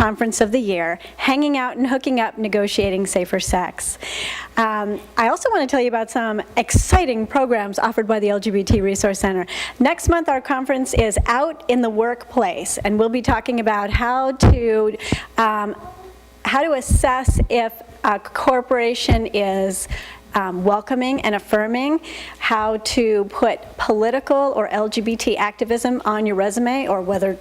conference of the year, hanging out and hooking up, negotiating safer sex. I also want to tell you about some exciting programs offered by the LGBT Resource Center. Next month, our conference is Out in the Workplace, and we'll be talking about how to assess if a corporation is welcoming and affirming, how to put political or LGBT activism on your resume, or whether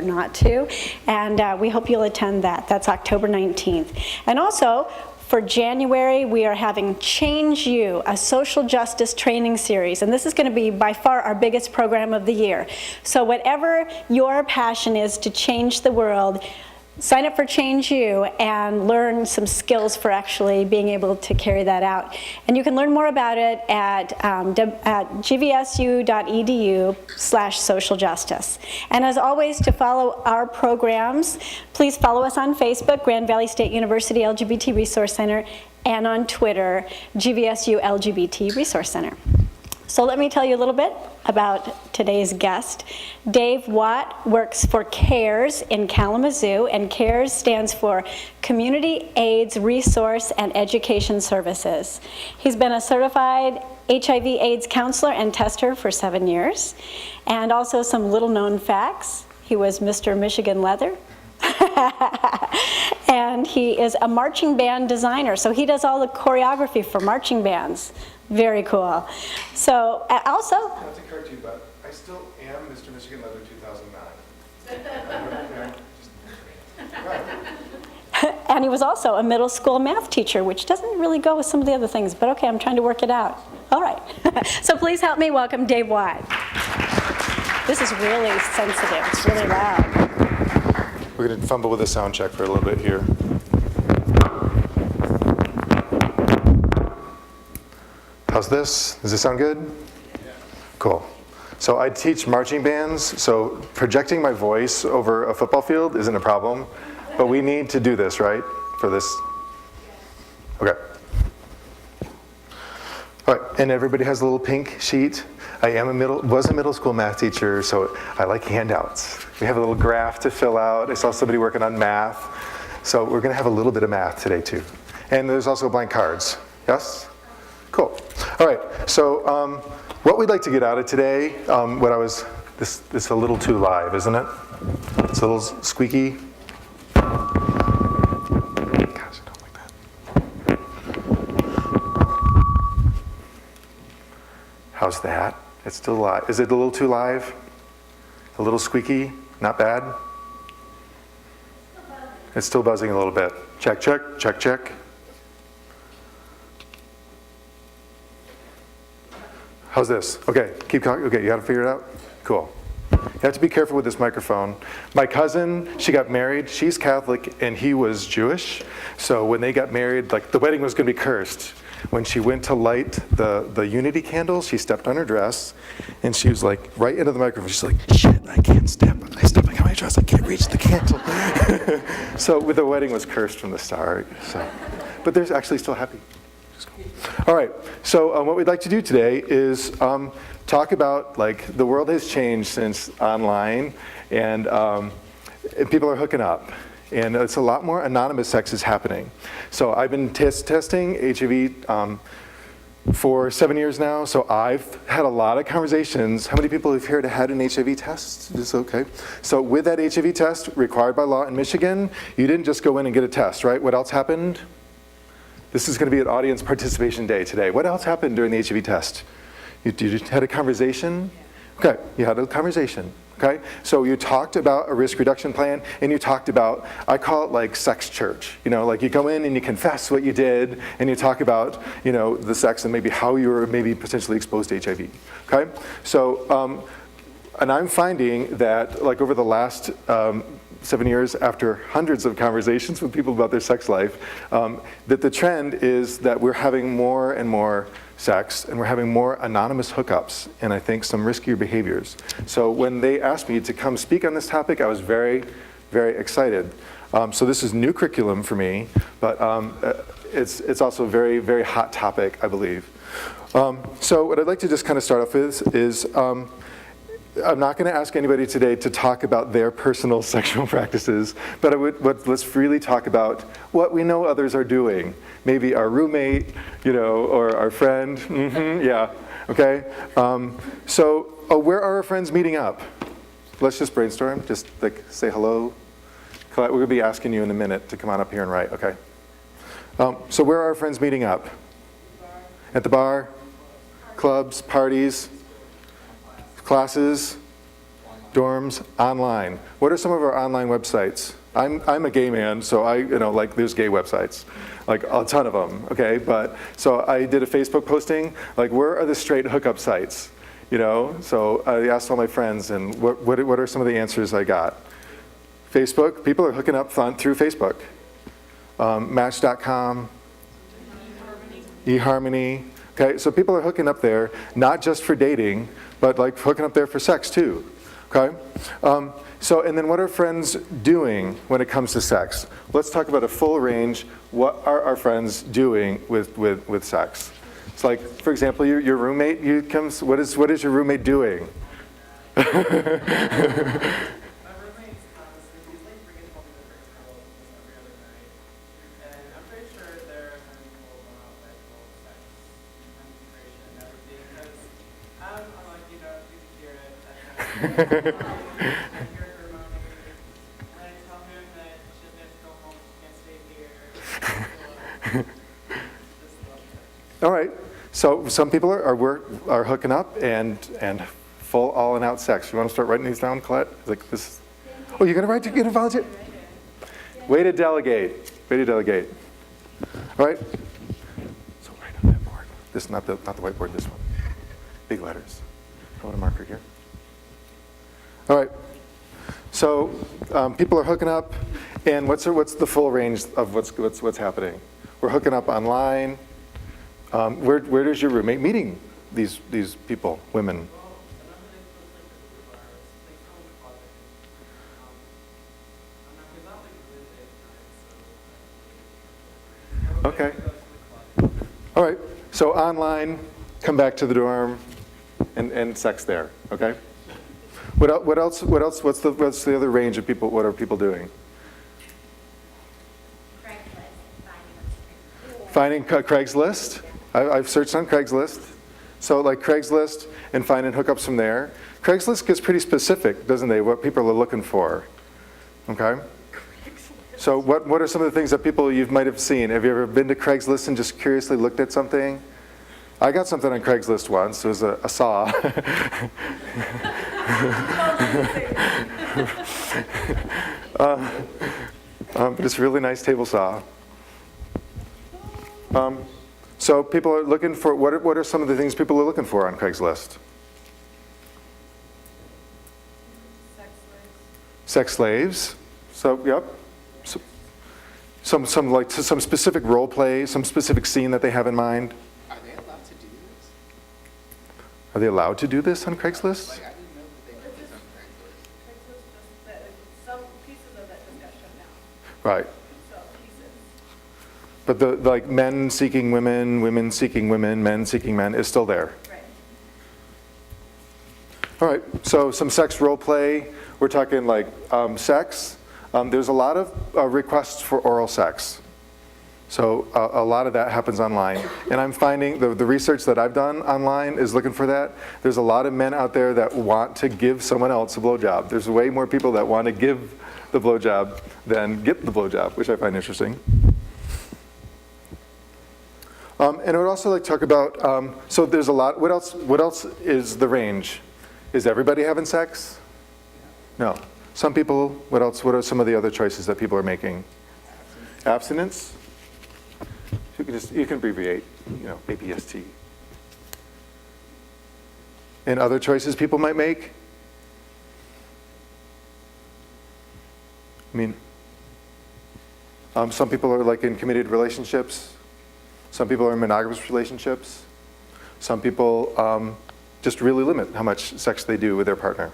not to, and we hope you'll attend that. That's October 19th. And also, for January, we are having Change You, a social justice training series, and this is going to be by far our biggest program of the year. So whatever your passion is to change the world, sign up for Change You and learn some skills for actually being able to carry that out. And you can learn more about it at gvsu.edu/social justice. And as always, to follow our programs, please follow us on Facebook, Grand Valley State University LGBT Resource Center, and on Twitter, GVSU LGBT Resource Center. So let me tell you a little bit about today's guest. Dave Watt works for CARES in Kalamazoo, and CARES stands for Community AIDS Resource and Education Services. He's been a certified HIV/AIDS counselor and tester for 7 years. And also some little known facts. He was Mr. Michigan Leather. And he is a marching band designer, so he does all the choreography for marching bands. Very cool. So also, not to correct you, but I still am Mr. Michigan Leather 2009. And he was also a middle school math teacher, which doesn't really go with some of the other things, but okay, I'm trying to work it out. All right. So please help me welcome Dave Watt. This is really sensitive. It's really loud. We're going to fumble with a sound check for a little bit here. How's this? Does this sound good? Yeah. Cool. So I teach marching bands, so projecting my voice over a football field isn't a problem, but we need to do this, right, for this? Okay. All right, and everybody has a little pink sheet. I was a middle school math teacher, so I like handouts. We have a little graph to fill out. I saw somebody working on math. So we're going to have a little bit of math today, too. And there's also blank cards. Yes? Cool. All right, so what we'd like to get out of today, this is a little too live, isn't it? It's a little squeaky. Gosh, I don't like that. How's that? It's still live. Is it a little too live? A little squeaky? Not bad? It's still buzzing a little bit. Check, check, check, check. How's this? Okay, keep talking. Okay, you got to figure it out? Cool. You have to be careful with this microphone. My cousin, she got married. She's Catholic, and he was Jewish. So when they got married, like the wedding was going to be cursed. When she went to light the unity candles, she stepped on her dress, and she was like right into the microphone. She's like, shit, I can't step. I stepped on my dress. I can't reach the candle. So the wedding was cursed from the start. So, but they're actually still happy. All right, so what we'd like to do today is talk about, like, the world has changed since online, and people are hooking up, and it's a lot more anonymous sex is happening. So I've been testing HIV for 7 years now, so I've had a lot of conversations. How many people have here had an HIV test? Is this okay? So with that HIV test required by law in Michigan, you didn't just go in and get a test, right? What else happened? This is going to be an audience participation day today. What else happened during the HIV test? You had a conversation? Okay, you had a conversation, okay? So you talked about a risk reduction plan, and you talked about, I call it like sex church. You know, like you go in and you confess what you did, and you talk about, you know, the sex and maybe how you were maybe potentially exposed to HIV, okay? So, and I'm finding that, like, over the last 7 years, after hundreds of conversations with people about their sex life, that the trend is that we're having more and more sex, and we're having more anonymous hookups, and I think some riskier behaviors. So when they asked me to come speak on this topic, I was very, very excited. So this is new curriculum for me, but it's also a very, very hot topic, I believe. So what I'd like to just kind of start off with is, I'm not going to ask anybody today to talk about their personal sexual practices, but let's really talk about what we know others are doing. Maybe our roommate, or our friend. Yeah, okay. So where are our friends meeting up? Let's just brainstorm. Just like say hello. Colette, we're going to be asking you in a minute to come on up here and write. Okay. So where are our friends meeting up? At the bar, clubs, parties. Classes, dorms, online. What are some of our online websites? I'm a gay man, so there's gay websites, like a ton of them, okay? But, so I did a Facebook posting, like where are the straight hookup sites? So I asked all my friends, and what are some of the answers I got? Facebook, people are hooking up through Facebook. Match.com, eHarmony. Okay, so people are hooking up there, not just for dating, but like hooking up there for sex too, okay? And then what are friends doing when it comes to sex? Let's talk about a full range. What are our friends doing with sex? It's like, for example, your roommate, what is your roommate doing? All right. So some people are hooking up and full all and out sex. You want to start writing these down, Colette? Like this. Oh, you're going to volunteer? Way to delegate. Way to delegate. All right. So write on that board. This not the whiteboard. This one. Big letters. I want a marker here. All right. So people are hooking up, and what's the full range of what's happening? We're hooking up online. Where does your roommate meeting these people, women? Okay. All right. So online, come back to the dorm, and sex there. Okay. What else? What's the other range of people? What are people doing? Finding Craigslist. I've searched on Craigslist. So like Craigslist and finding hookups from there. Craigslist gets pretty specific, doesn't they? What people are looking for. Okay. So what are some of the things that you might have seen? Have you ever been to Craigslist and just curiously looked at something? I got something on Craigslist once. It was a saw. But it's a really nice table saw. So people are looking for, what are some of the things people are looking for on Craigslist? Sex slaves. So, yep. So, some specific role play, some specific scene that they have in mind. Are they allowed to do this? Are they allowed to do this on Craigslist? Like, I didn't know that they could do this on Craigslist. Craigslist just, some pieces of that just got shut down. Right. So pieces. But the like men seeking women, women seeking women, men seeking men is still there. Right. All right, so some sex role play. We're talking like sex. There's a lot of requests for oral sex. So a lot of that happens online. And I'm finding the research that I've done online is looking for that. There's a lot of men out there that want to give someone else a blowjob. There's way more people that want to give the blowjob than get the blowjob, which I find interesting. And I would also like to talk about, so there's a lot, what else is the range? Is everybody having sex? No. Some people, what else? What are some of the other choices that people are making? Abstinence? You can abbreviate, APST. And other choices people might make? I mean, some people are like in committed relationships. Some people are in monogamous relationships. Some people just really limit how much sex they do with their partner.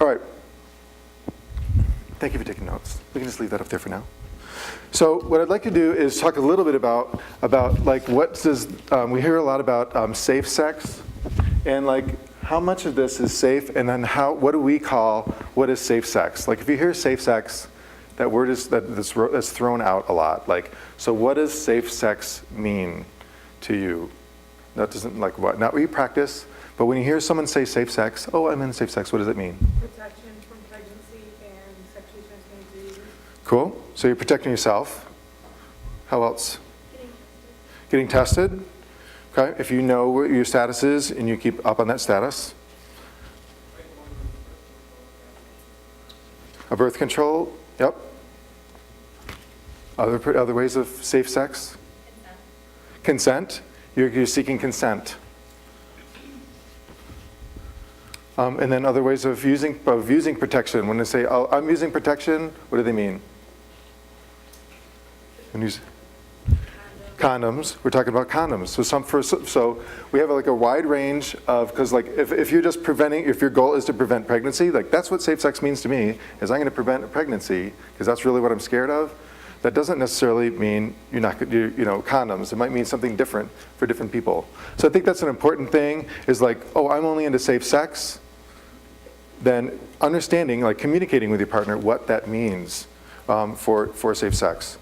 All right. Thank you for taking notes. We can just leave that up there for now. So what I'd like to do is talk a little bit about like what does, we hear a lot about safe sex and like how much of this is safe, and then what do we call what is safe sex? Like if you hear safe sex, that word that's thrown out a lot. Like, so what does safe sex mean to you? That doesn't not what you practice, but when you hear someone say safe sex, oh, I'm in safe sex, what does it mean? Protection from pregnancy and sexually transmitted diseases. Cool. So you're protecting yourself. How else? Getting tested. Okay. If you know what your status is and you keep up on that status. A birth control. Yep. Other ways of safe sex? Consent. You're seeking consent. And then other ways of using protection. When they say, oh, I'm using protection, what do they mean? Condoms. We're talking about condoms. So we have like a wide range of, because like if you're just preventing, if your goal is to prevent pregnancy, like that's what safe sex means to me, is I'm going to prevent a pregnancy because that's really what I'm scared of. That doesn't necessarily mean you're not, condoms. It might mean something different for different people. So I think that's an important thing, is like, oh, I'm only into safe sex. Then understanding, like communicating with your partner what that means for safe sex.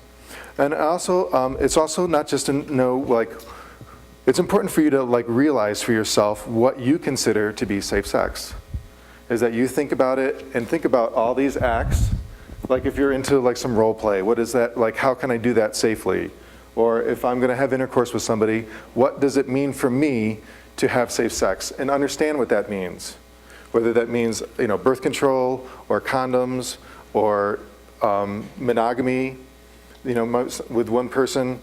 And also, it's also not just to know, like, it's important for you to like realize for yourself what you consider to be safe sex. Is that you think about it and think about all these acts. Like if you're into like some role play, what is that, like how can I do that safely? Or if I'm gonna have intercourse with somebody, what does it mean for me to have safe sex? And understand what that means. Whether that means, birth control or condoms or monogamy, with one person.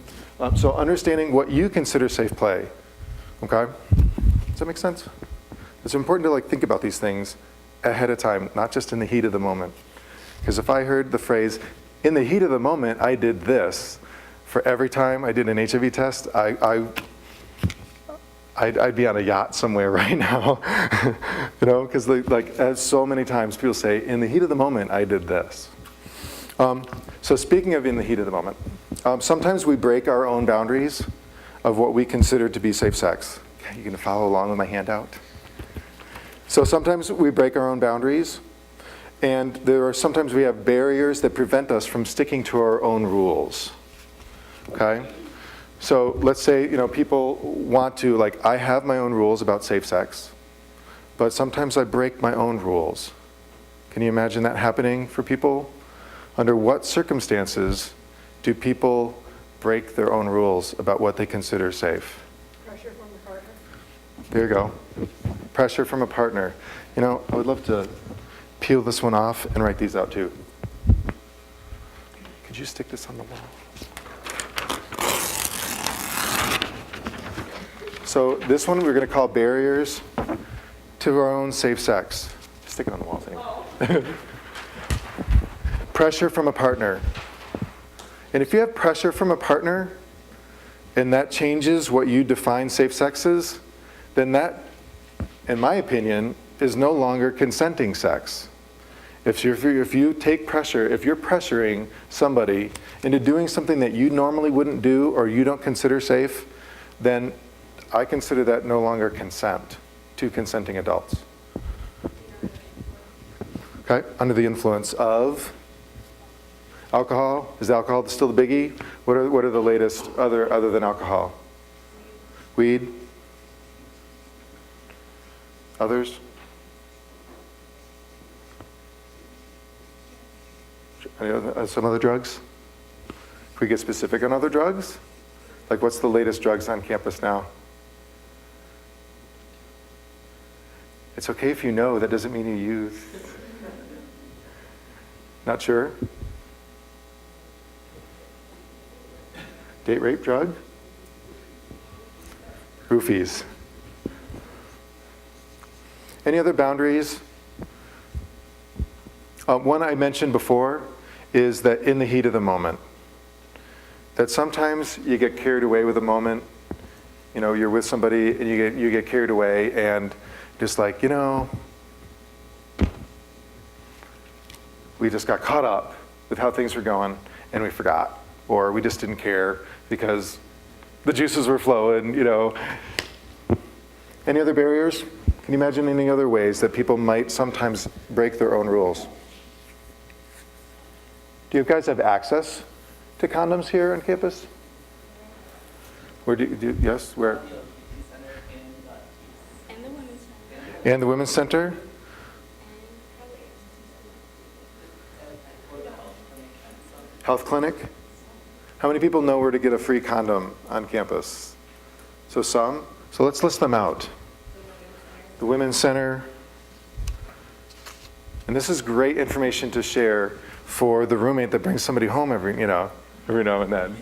So understanding what you consider safe play, okay? Does that make sense? It's important to like think about these things ahead of time, not just in the heat of the moment. Because if I heard the phrase, in the heat of the moment, I did this, for every time I did an HIV test, I'd be on a yacht somewhere right now, because as so many times people say, in the heat of the moment, I did this. So speaking of in the heat of the moment, sometimes we break our own boundaries of what we consider to be safe sex. Okay, you gonna follow along with my handout? So sometimes we break our own boundaries, and sometimes we have barriers that prevent us from sticking to our own rules, okay? So let's say, people want to, like, I have my own rules about safe sex, but sometimes I break my own rules. Can you imagine that happening for people? Under what circumstances do people break their own rules about what they consider safe? Pressure from the partner. There you go. Pressure from a partner. I would love to peel this one off and write these out too. Could you stick this on the wall? So this one we're going to call barriers to our own safe sex. Stick it on the wall thing. Pressure from a partner. And if you have pressure from a partner, and that changes what you define safe sex as, then that, in my opinion, is no longer consenting sex. If you take pressure, if you're pressuring somebody into doing something that you normally wouldn't do or you don't consider safe, then I consider that no longer consent to consenting adults. Okay, under the influence of alcohol. Is alcohol still the biggie? What are the latest other than alcohol? Weed? Others? Some other drugs? Can we get specific on other drugs? Like what's the latest drugs on campus now? It's okay if you know, that doesn't mean you use. Not sure? Date rape drug? Roofies. Any other boundaries? One I mentioned before is that in the heat of the moment. That sometimes you get carried away with a moment. You're with somebody and you get carried away and just like, we just got caught up with how things were going and we forgot. Or we just didn't care because the juices were flowing, Any other barriers? Can you imagine any other ways that people might sometimes break their own rules? Do you guys have access to condoms here on campus? Where yes, where? And the women's center. And the Women's Center? Health clinic? How many people know where to get a free condom on campus? So some? So let's list them out. The Women's Center. And this is great information to share for the roommate that brings somebody home every now and then.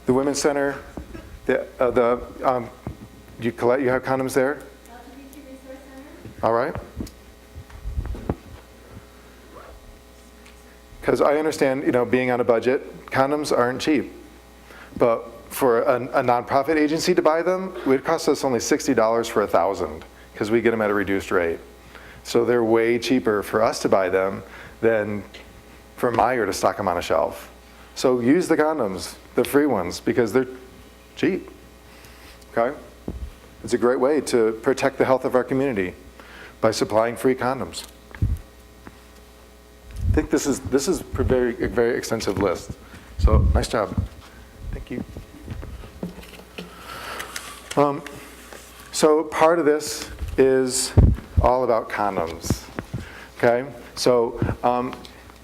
The Women's Center, you have condoms there? LGBT Resource Center. All right. Because I understand, being on a budget, condoms aren't cheap. But for a nonprofit agency to buy them, it would cost us only $60 for 1,000 because we get them at a reduced rate. So they're way cheaper for us to buy them than for Meijer to stock them on a shelf. So use the condoms, the free ones, because they're cheap. Okay? It's a great way to protect the health of our community by supplying free condoms. I think this is a very extensive list. So nice job. Thank you. So part of this is all about condoms. Okay? So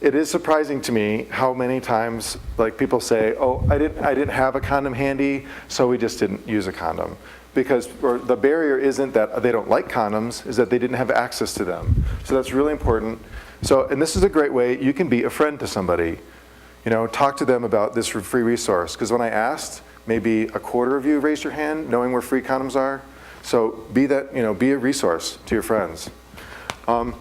it is surprising to me how many times people say, "Oh, I didn't have a condom handy, so we just didn't use a condom." Because the barrier isn't that they don't like condoms, is that they didn't have access to them. So that's really important. So, and this is a great way you can be a friend to somebody. Talk to them about this free resource. Because when I asked, maybe a quarter of you raised your hand, knowing where free condoms are. So be a resource to your friends. And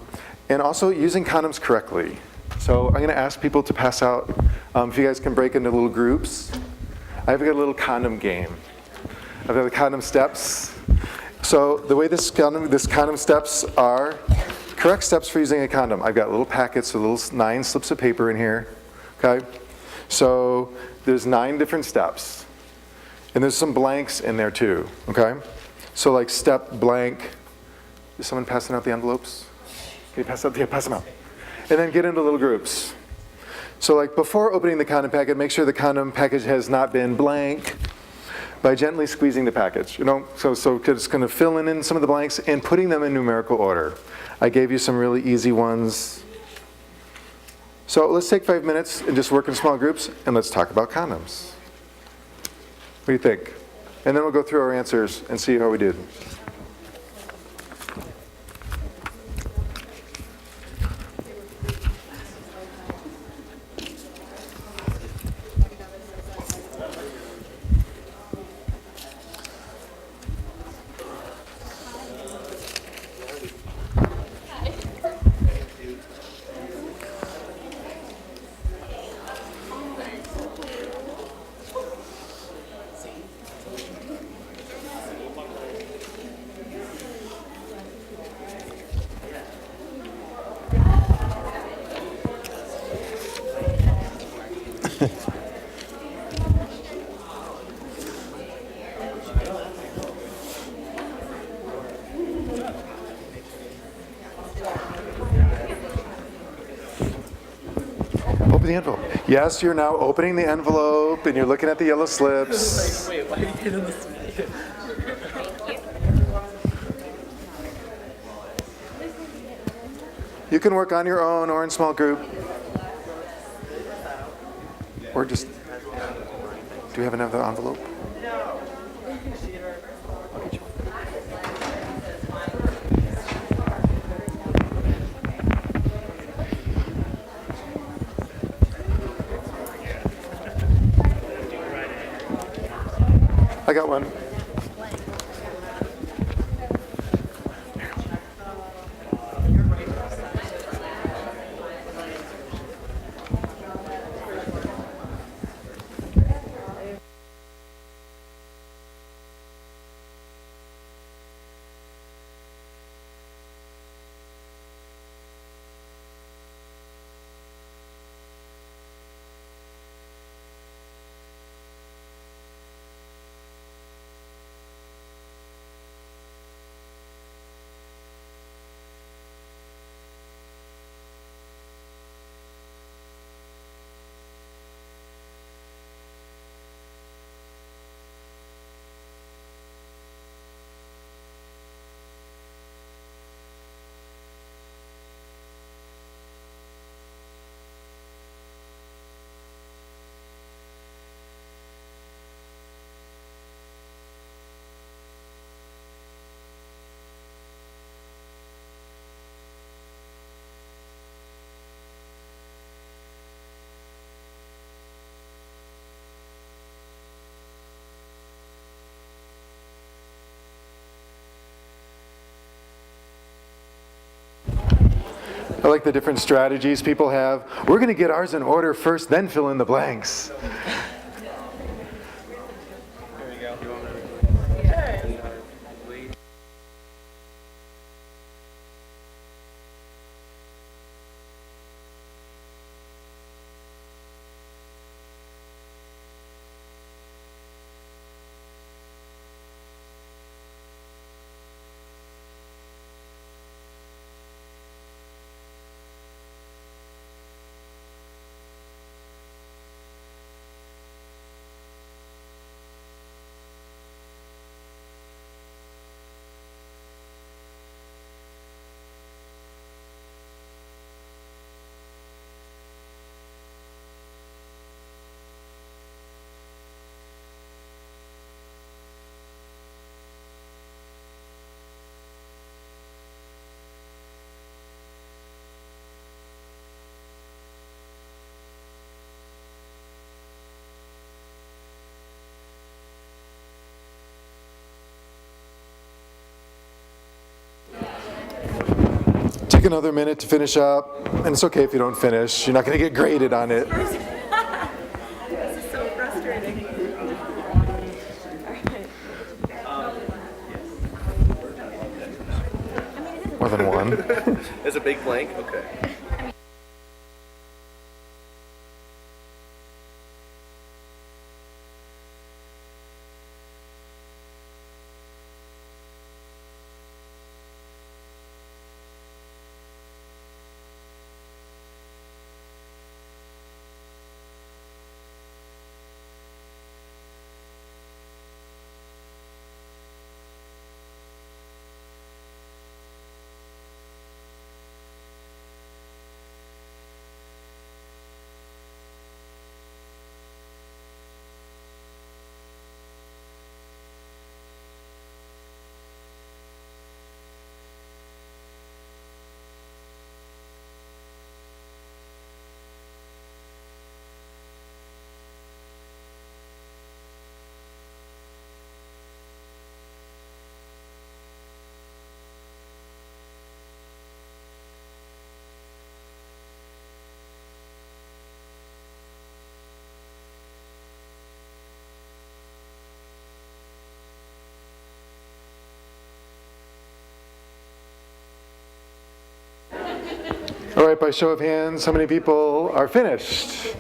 also using condoms correctly. So I'm going to ask people to pass out, if you guys can break into little groups. I've got a little condom game. I've got the condom steps. So the way this condom steps are, correct steps for using a condom. I've got little packets, little 9 slips of paper in here. Okay? So there's 9 different steps. And there's some blanks in there too. Okay? So like step blank. Is someone passing out the envelopes? Can you pass out? Yeah, pass them out. And then get into little groups. So before opening the condom packet, make sure the condom package has not been blank by gently squeezing the package. So it's going to fill in some of the blanks and putting them in numerical order. I gave you some really easy ones. So let's take 5 minutes and just work in small groups, and let's talk about condoms. What do you think? And then we'll go through our answers and see how we did. Open the envelope. Yes, you're now opening the envelope and you're looking at the yellow slips. Wait, why are you getting this? You can work on your own or in small group. Or just, do you have another envelope? I got one. I like the different strategies people have. We're going to get ours in order first, then fill in the blanks. Take another minute to finish up, and it's okay if you don't finish. You're not going to get graded on it. This is so frustrating. More than one. It's a big blank? Okay. All right, by show of hands, how many people are finished?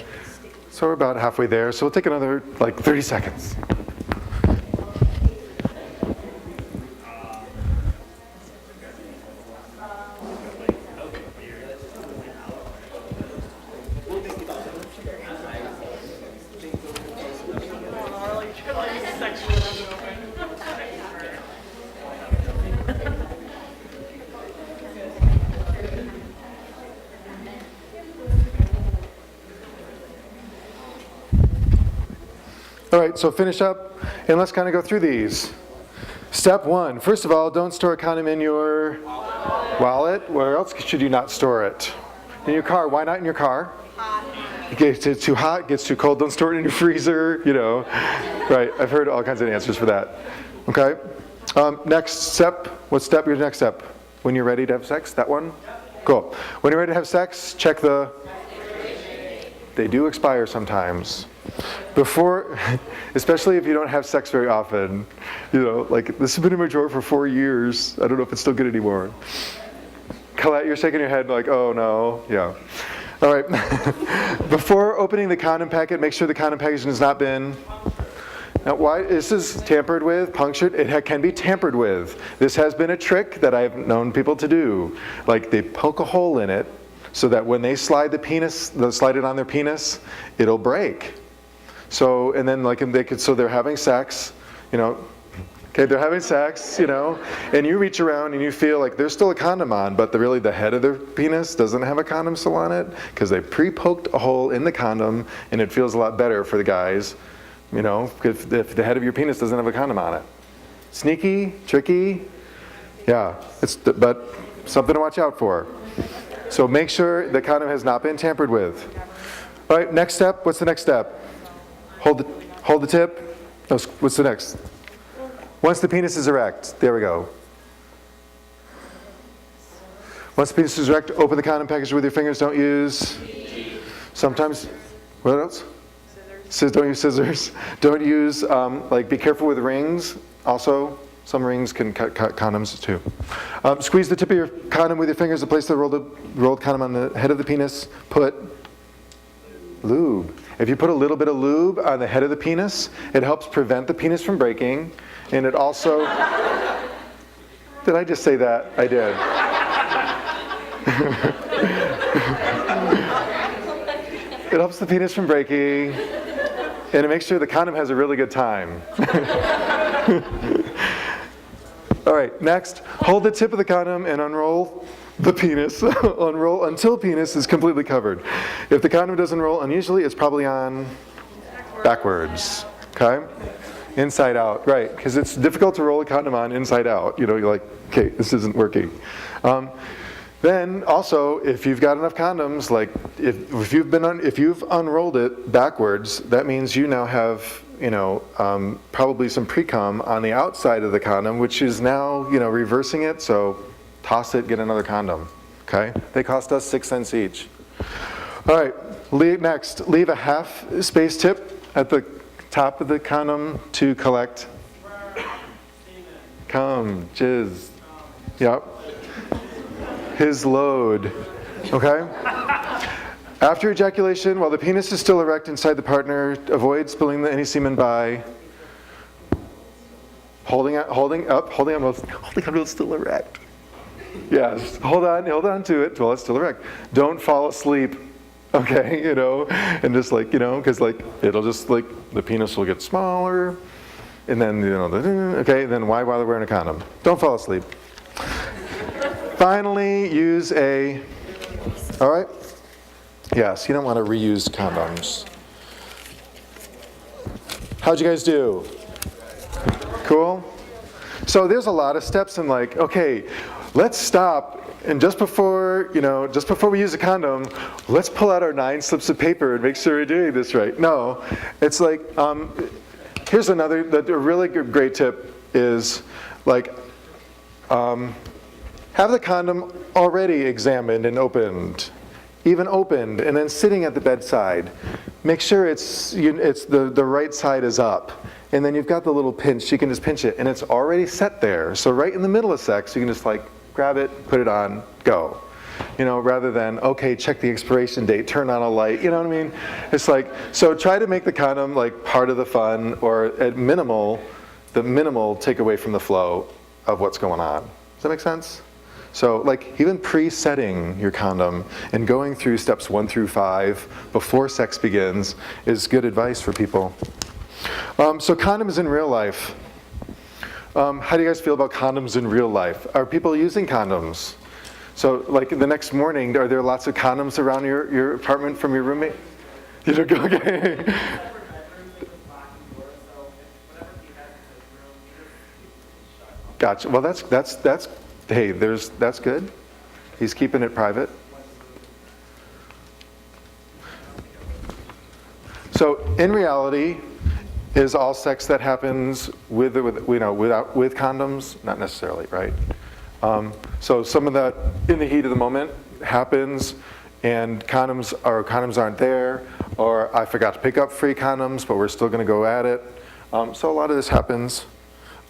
So we're about halfway there, so we'll take another like 30 seconds. All right, so finish up, and let's kind of go through these. Step one, first of all, don't store a condom in your wallet. Where else should you not store it? In your car. Why not in your car? It gets too hot, gets too cold. Don't store it in your freezer, you know. Right, I've heard all kinds of answers for that. Okay, next step, what step, your next step? When you're ready to have sex, that one? Cool. When you're ready to have sex, check the, they do expire sometimes. Before, especially if you don't have sex very often, you know, like this has been in my drawer for 4 years. I don't know if it's still good anymore. Colette, you're shaking your head like, oh no, yeah. All right, before opening the condom packet, make sure the condom package has not been, now why, this is tampered with, punctured, it can be tampered with. This has been a trick that I've known people to do. Like they poke a hole in it so that when they slide the penis, they'll slide it on their penis, it'll break. So, and then like they could, so they're having sex, you know, okay, they're having sex, you know, and you reach around and you feel like there's still a condom on, but really the head of their penis doesn't have a condom still on it because they pre-poked a hole in the condom, and it feels a lot better for the guys, you know, if the head of your penis doesn't have a condom on it. Sneaky, tricky, yeah, but something to watch out for. So make sure the condom has not been tampered with. All right, next step, what's the next step? Hold the tip. No, what's the next? Once the penis is erect, there we go. Once the penis is erect, open the condom package with your fingers. Don't use. Sometimes. What else? Don't use scissors. Don't use, be careful with rings. Also, some rings can cut condoms too. Squeeze the tip of your condom with your fingers to place the rolled condom on the head of the penis. Put lube. If you put a little bit of lube on the head of the penis, it helps prevent the penis from breaking. And it also, did I just say that? I did. It helps the penis from breaking. And it makes sure the condom has a really good time. All right, next, hold the tip of the condom and unroll the penis. Unroll until penis is completely covered. If the condom doesn't roll unusually, it's probably on backwards, okay? Inside out, right, because it's difficult to roll a condom on inside out. You know, you're like, okay, this isn't working. Then also, if you've got enough condoms, like if you've unrolled it backwards, that means you now have, probably some pre-cum on the outside of the condom, which is now, reversing it. So toss it, get another condom. Okay, they cost us 6 cents each. All right, next, leave a half space tip at the top of the condom to collect cum, jizz. Yep. His load, okay? After ejaculation, while the penis is still erect inside the partner, avoid spilling any semen by holding on while it's still erect. Yes, hold on to it while it's still erect. Don't fall asleep, okay, and just because it'll just the penis will get smaller, and then, okay, then why bother wearing a condom? Don't fall asleep. Finally, use all right? Yes, you don't want to reuse condoms. How'd you guys do? Cool? So there's a lot of steps in okay, let's stop, and just before we use a condom, let's pull out our 9 slips of paper and make sure we're doing this right. No, it's here's a really great tip is have the condom already examined and opened, even opened, and then sitting at the bedside. Make sure it's the right side is up. And then you've got the little pinch, you can just pinch it, and it's already set there. So right in the middle of sex, you can just grab it, put it on, go. Rather than, okay, check the expiration date, turn on a light, you know what I mean? It's so try to make the condom part of the fun, or at the minimal take away from the flow of what's going on. Does that make sense? So even pre-setting your condom and going through steps 1 through 5 before sex begins is good advice for people. So condoms in real life. How do you guys feel about condoms in real life? Are people using condoms? So the next morning, are there lots of condoms around your apartment from your roommate? You don't go, okay. Gotcha. Well, that's hey, that's good. He's keeping it private. So in reality, is all sex that happens with condoms? Not necessarily, right? So some of that in the heat of the moment happens, and condoms aren't there, or I forgot to pick up free condoms, but we're still going to go at it. So a lot of this happens.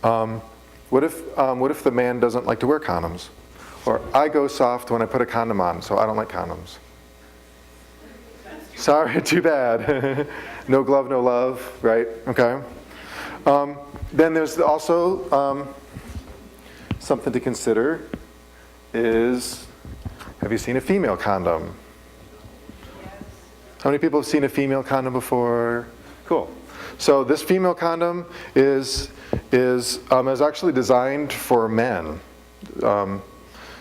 What if the man doesn't like to wear condoms? Or I go soft when I put a condom on, so I don't like condoms. Sorry, too bad. No glove, no love, right? Okay. Then there's also something to consider is, have you seen a female condom? How many people have seen a female condom before? Cool. So this female condom is actually designed for men.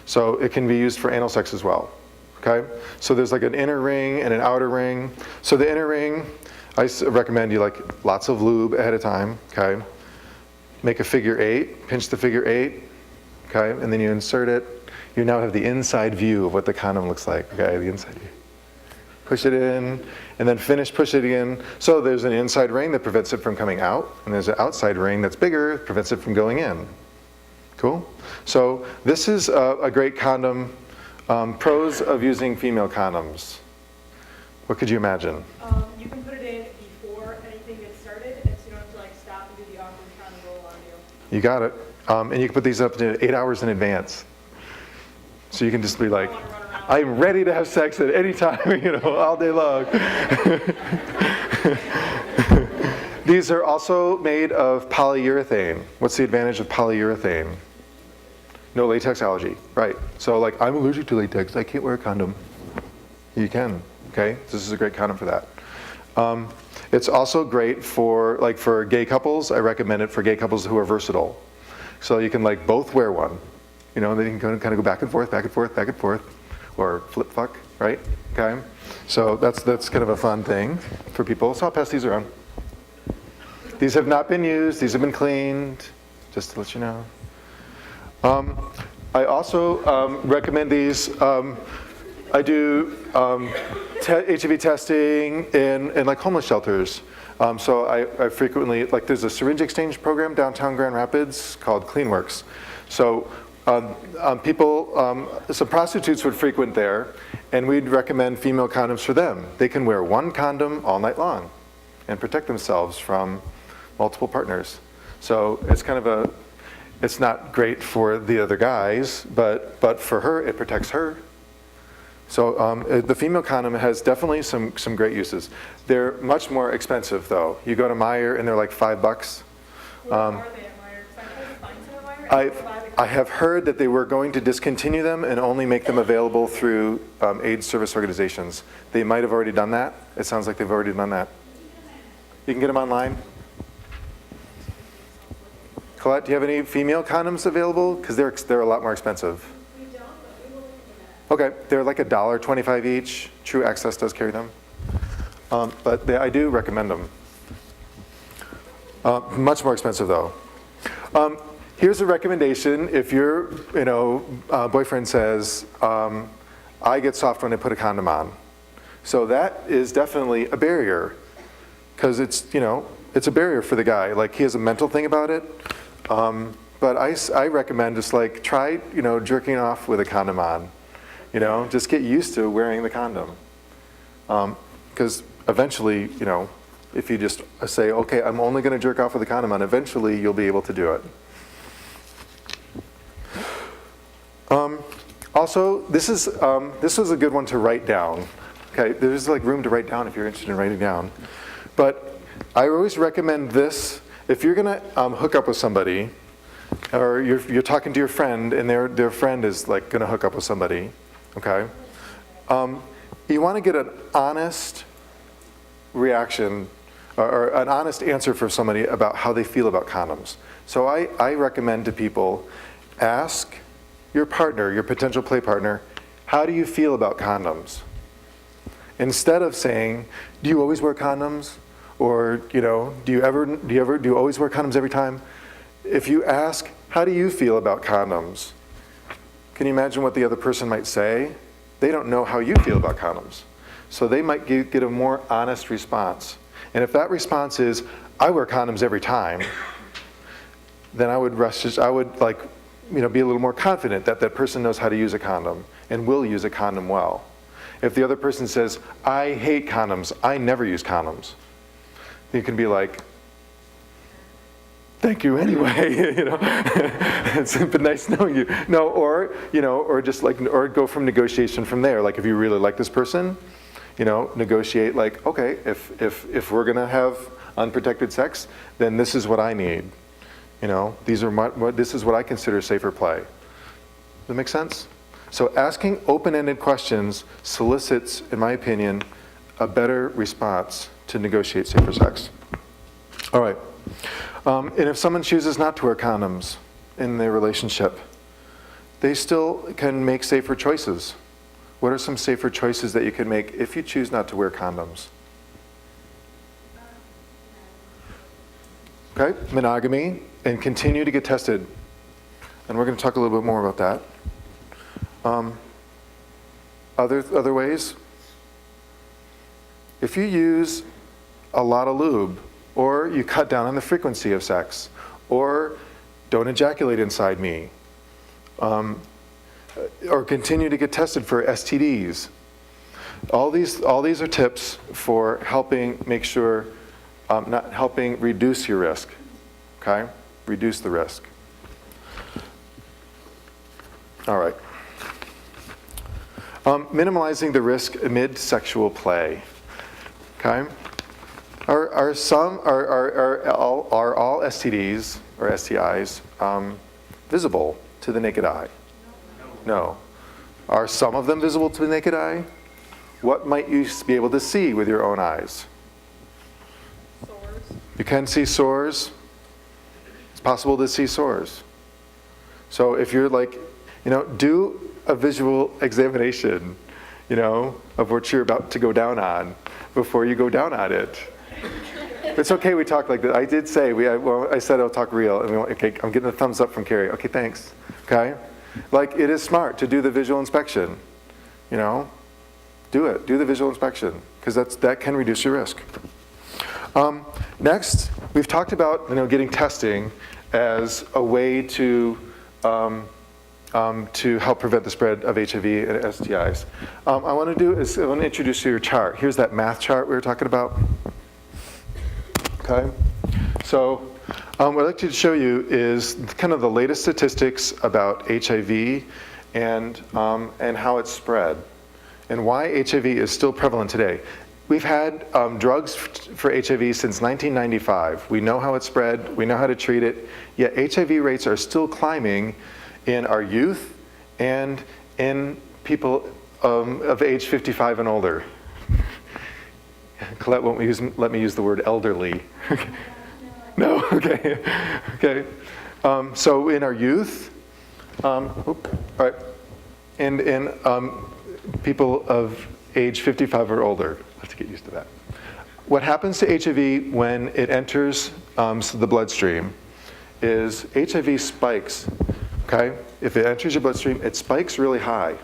So it can be used for anal sex as well. Okay? So there's an inner ring and an outer ring. So the inner ring, I recommend you lots of lube ahead of time. Okay? Make a figure 8, pinch the figure 8. Okay? And then you insert it. You now have the inside view of what the condom looks like. Okay? The inside view. Push it in, and then push it in. So there's an inside ring that prevents it from coming out, and there's an outside ring that's bigger, prevents it from going in. Cool? So this is a great condom Pros of using female condoms. What could you imagine? You can put it in before anything gets started, and so you don't have to like stop and do the awkward kind of roll on you. You got it. And you can put these up to 8 hours in advance. So you can just be like, I'm ready to have sex at any time, all day long. These are also made of polyurethane. What's the advantage of polyurethane? No latex allergy, right. So like, I'm allergic to latex, I can't wear a condom. You can, okay? This is a great condom for that. It's also great for gay couples. I recommend it for gay couples who are versatile. So you can like both wear one. Then you can kind of go back and forth, back and forth, back and forth, or flip fuck, right? Okay. So that's kind of a fun thing for people. So I'll pass these around. These have not been used. These have been cleaned, just to let you know. I also recommend these. I do HIV testing in like homeless shelters. So I frequently, like there's a syringe exchange program downtown Grand Rapids called CleanWorks. So some prostitutes would frequent there, and we'd recommend female condoms for them. They can wear one condom all night long and protect themselves from multiple partners. So it's kind of it's not great for the other guys, but for her, it protects her. So the female condom has definitely some great uses. They're much more expensive though. You go to Meijer and they're like $5. Where are they at Meijer? 'Cause I tried to find some at Meijer, and it's I have heard that they were going to discontinue them and only make them available through AIDS service organizations. They might have already done that. It sounds like they've already done that. You can get them online. Colette, do you have any female condoms available? Because they're a lot more expensive. We don't, but we will look into that. Okay, they're like $1.25 each. True Access does carry them. But I do recommend them. Much more expensive though. Here's a recommendation. If your boyfriend says, I get soft when I put a condom on. So that is definitely a barrier. Because it's a barrier for the guy. Like he has a mental thing about it. But I recommend just like try, jerking off with a condom on. Just get used to wearing the condom. Because eventually, if you just say, okay, I'm only going to jerk off with a condom on, eventually you'll be able to do it. Also, this is a good one to write down. Okay, there's like room to write down if you're interested in writing down. But I always recommend this. If you're going to hook up with somebody, or you're talking to your friend and their friend is like going to hook up with somebody, okay? You want to get an honest reaction or an honest answer from somebody about how they feel about condoms. So I recommend to people, ask your partner, your potential play partner, how do you feel about condoms? Instead of saying, do you always wear condoms? Or do you always wear condoms every time? If you ask, how do you feel about condoms? Can you imagine what the other person might say? They don't know how you feel about condoms. So they might get a more honest response. And if that response is, I wear condoms every time, then I would be a little more confident that that person knows how to use a condom and will use a condom well. If the other person says, I hate condoms, I never use condoms, you can be like, thank you anyway, It's been nice knowing you. No, or go from negotiation from there. Like if you really like this person, negotiate like, okay, if we're gonna have unprotected sex, then this is what I need. This is what I consider safer play. Does that make sense? So asking open-ended questions solicits, in my opinion, a better response to negotiate safer sex. All right. And if someone chooses not to wear condoms in their relationship, they still can make safer choices. What are some safer choices that you can make if you choose not to wear condoms? Okay, monogamy, and continue to get tested. And we're going to talk a little bit more about that. Other ways? If you use a lot of lube, or you cut down on the frequency of sex, or don't ejaculate inside me, or continue to get tested for STDs. All these are tips for helping make sure, not helping reduce your risk, okay? Reduce the risk. All right. Minimizing the risk amid sexual play, okay? Are all STDs or STIs visible to the naked eye? No. Are some of them visible to the naked eye? What might you be able to see with your own eyes? Sores. You can see sores. It's possible to see sores. So if you're like, do a visual examination, of what you're about to go down on before you go down on it. It's okay we talk like that. I did say, I said I'll talk real. And okay, I'm getting a thumbs up from Carrie. Okay, thanks. Okay? Like, it is smart to do the visual inspection. Do it. Do the visual inspection, because that can reduce your risk. Next, we've talked about getting testing as a way to help prevent the spread of HIV and STIs. I want to introduce you to your chart. Here's that math chart we were talking about. Okay, so what I'd like to show you is kind of the latest statistics about HIV and how it's spread, and why HIV is still prevalent today. We've had drugs for HIV since 1995. We know how it's spread, we know how to treat it, yet HIV rates are still climbing in our youth and in people of age 55 and older. Colette won't let me use the word elderly. No, okay. Okay. So in our youth, all right, and in people of age 55 or older. I have to get used to that. What happens to HIV when it enters the bloodstream is HIV spikes, okay? If it enters your bloodstream, it spikes really high.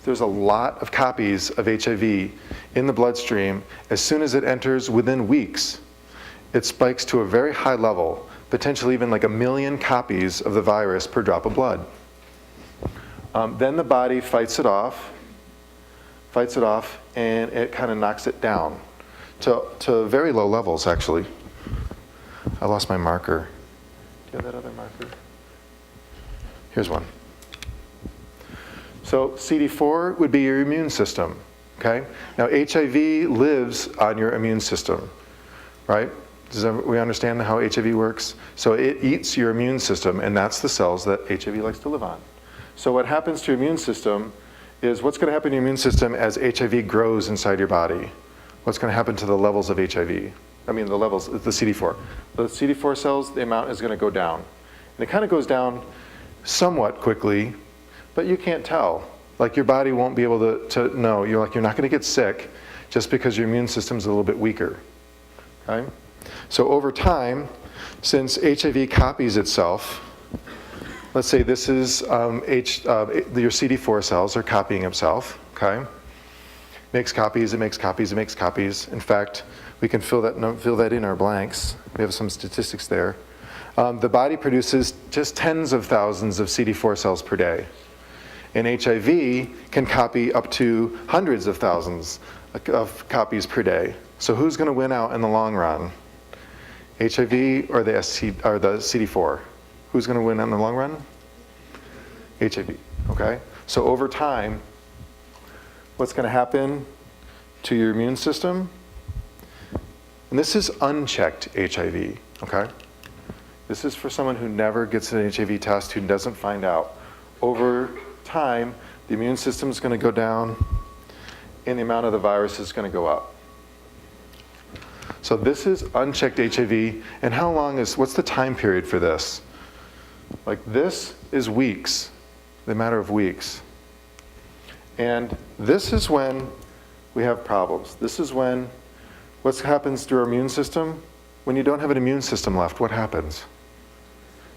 There's a lot of copies of HIV in the bloodstream. As soon as it enters, within weeks, it spikes to a very high level, potentially even like 1 million copies of the virus per drop of blood. Then the body fights it off, and it kind of knocks it down to very low levels, actually. I lost my marker. Do you have that other marker? Here's one. So CD4 would be your immune system, okay? Now HIV lives on your immune system, right? We understand how HIV works? So it eats your immune system, and that's the cells that HIV likes to live on. So what happens to your immune system is what's going to happen to your immune system as HIV grows inside your body? What's going to happen to the levels of HIV? I mean, the levels, the CD4. The CD4 cells, the amount is going to go down. And it kind of goes down somewhat quickly, but you can't tell. Like, your body won't be able to know. You're not going to get sick just because your immune system's a little bit weaker. Okay? So over time, since HIV copies itself, let's say this is your CD4 cells are copying itself, okay? Makes copies, it makes copies, it makes copies. In fact, we can fill that in our blanks. We have some statistics there. The body produces just tens of thousands of CD4 cells per day. And HIV can copy up to hundreds of thousands of copies per day. So who's going to win out in the long run? HIV or the CD4? Who's going to win in the long run? HIV, okay? So over time, what's going to happen to your immune system? And this is unchecked HIV, okay? This is for someone who never gets an HIV test, who doesn't find out. Over time, the immune system is going to go down, and the amount of the virus is going to go up. So this is unchecked HIV, and what's the time period for this? Like, this is weeks, the matter of weeks. And this is when we have problems. This is when, what happens to our immune system? When you don't have an immune system left, what happens?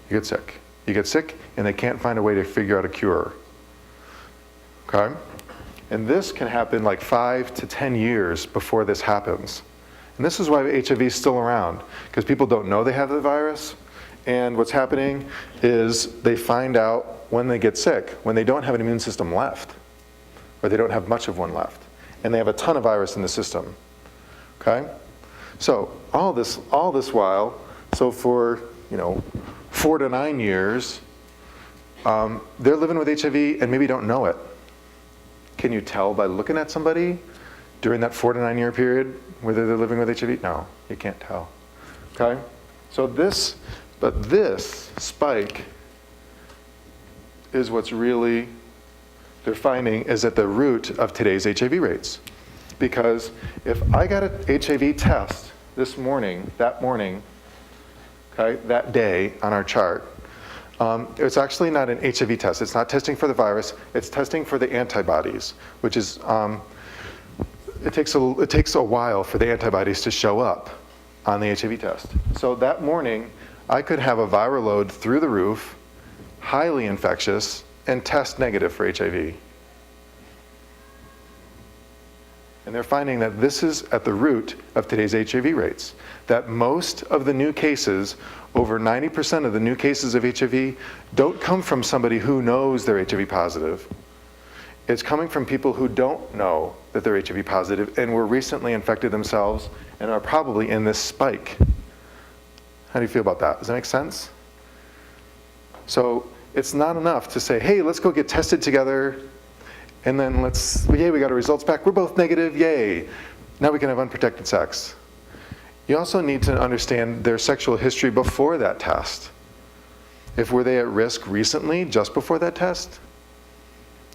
You get sick. You get sick, and they can't find a way to figure out a cure. Okay? And this can happen like 5 to 10 years before this happens. And this is why HIV is still around, because people don't know they have the virus. And what's happening is they find out when they get sick, when they don't have an immune system left, or they don't have much of one left, and they have a ton of virus in the system. Okay? So all this while, so for 4 to 9 years, they're living with HIV and maybe don't know it. Can you tell by looking at somebody during that 4 to 9 year period whether they're living with HIV? No, you can't tell. Okay? So this spike is what's really, they're finding is at the root of today's HIV rates. Because if I got an HIV test this morning, okay, that day on our chart, it's actually not an HIV test. It's not testing for the virus. It's testing for the antibodies, which is, it takes a while for the antibodies to show up on the HIV test. So that morning, I could have a viral load through the roof, highly infectious, and test negative for HIV. And they're finding that this is at the root of today's HIV rates. That most of the new cases, over 90% of the new cases of HIV, don't come from somebody who knows they're HIV positive. It's coming from people who don't know that they're HIV positive and were recently infected themselves and are probably in this spike. How do you feel about that? Does that make sense? So it's not enough to say, hey, let's go get tested together, and then yay, we got our results back. We're both negative, yay. Now we can have unprotected sex. You also need to understand their sexual history before that test. Were they at risk recently, just before that test?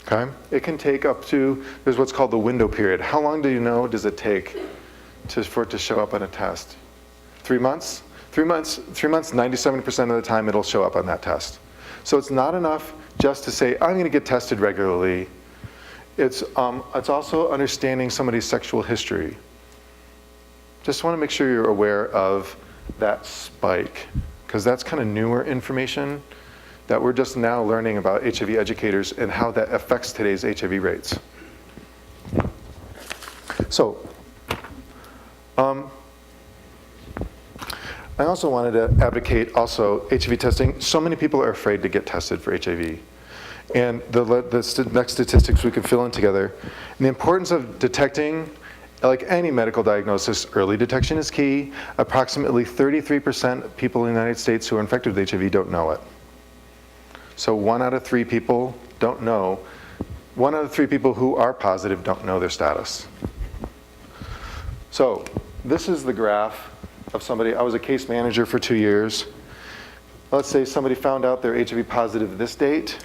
Okay? It can take up to, there's what's called the window period. How long do you know does it take for it to show up on a test? 3 months? 3 months, 97% of the time it'll show up on that test. So it's not enough just to say, I'm gonna get tested regularly. It's also understanding somebody's sexual history. Just want to make sure you're aware of that spike, because that's kind of newer information that we're just now learning about HIV educators and how that affects today's HIV rates. So, I also wanted to advocate HIV testing. So many people are afraid to get tested for HIV. And the next statistics we could fill in together. And the importance of detecting, like any medical diagnosis, early detection is key. Approximately 33% of people in the United States who are infected with HIV don't know it. So 1 out of 3 people don't know. 1 out of 3 people who are positive don't know their status. So this is the graph of somebody. I was a case manager for 2 years. Let's say somebody found out they're HIV positive this date.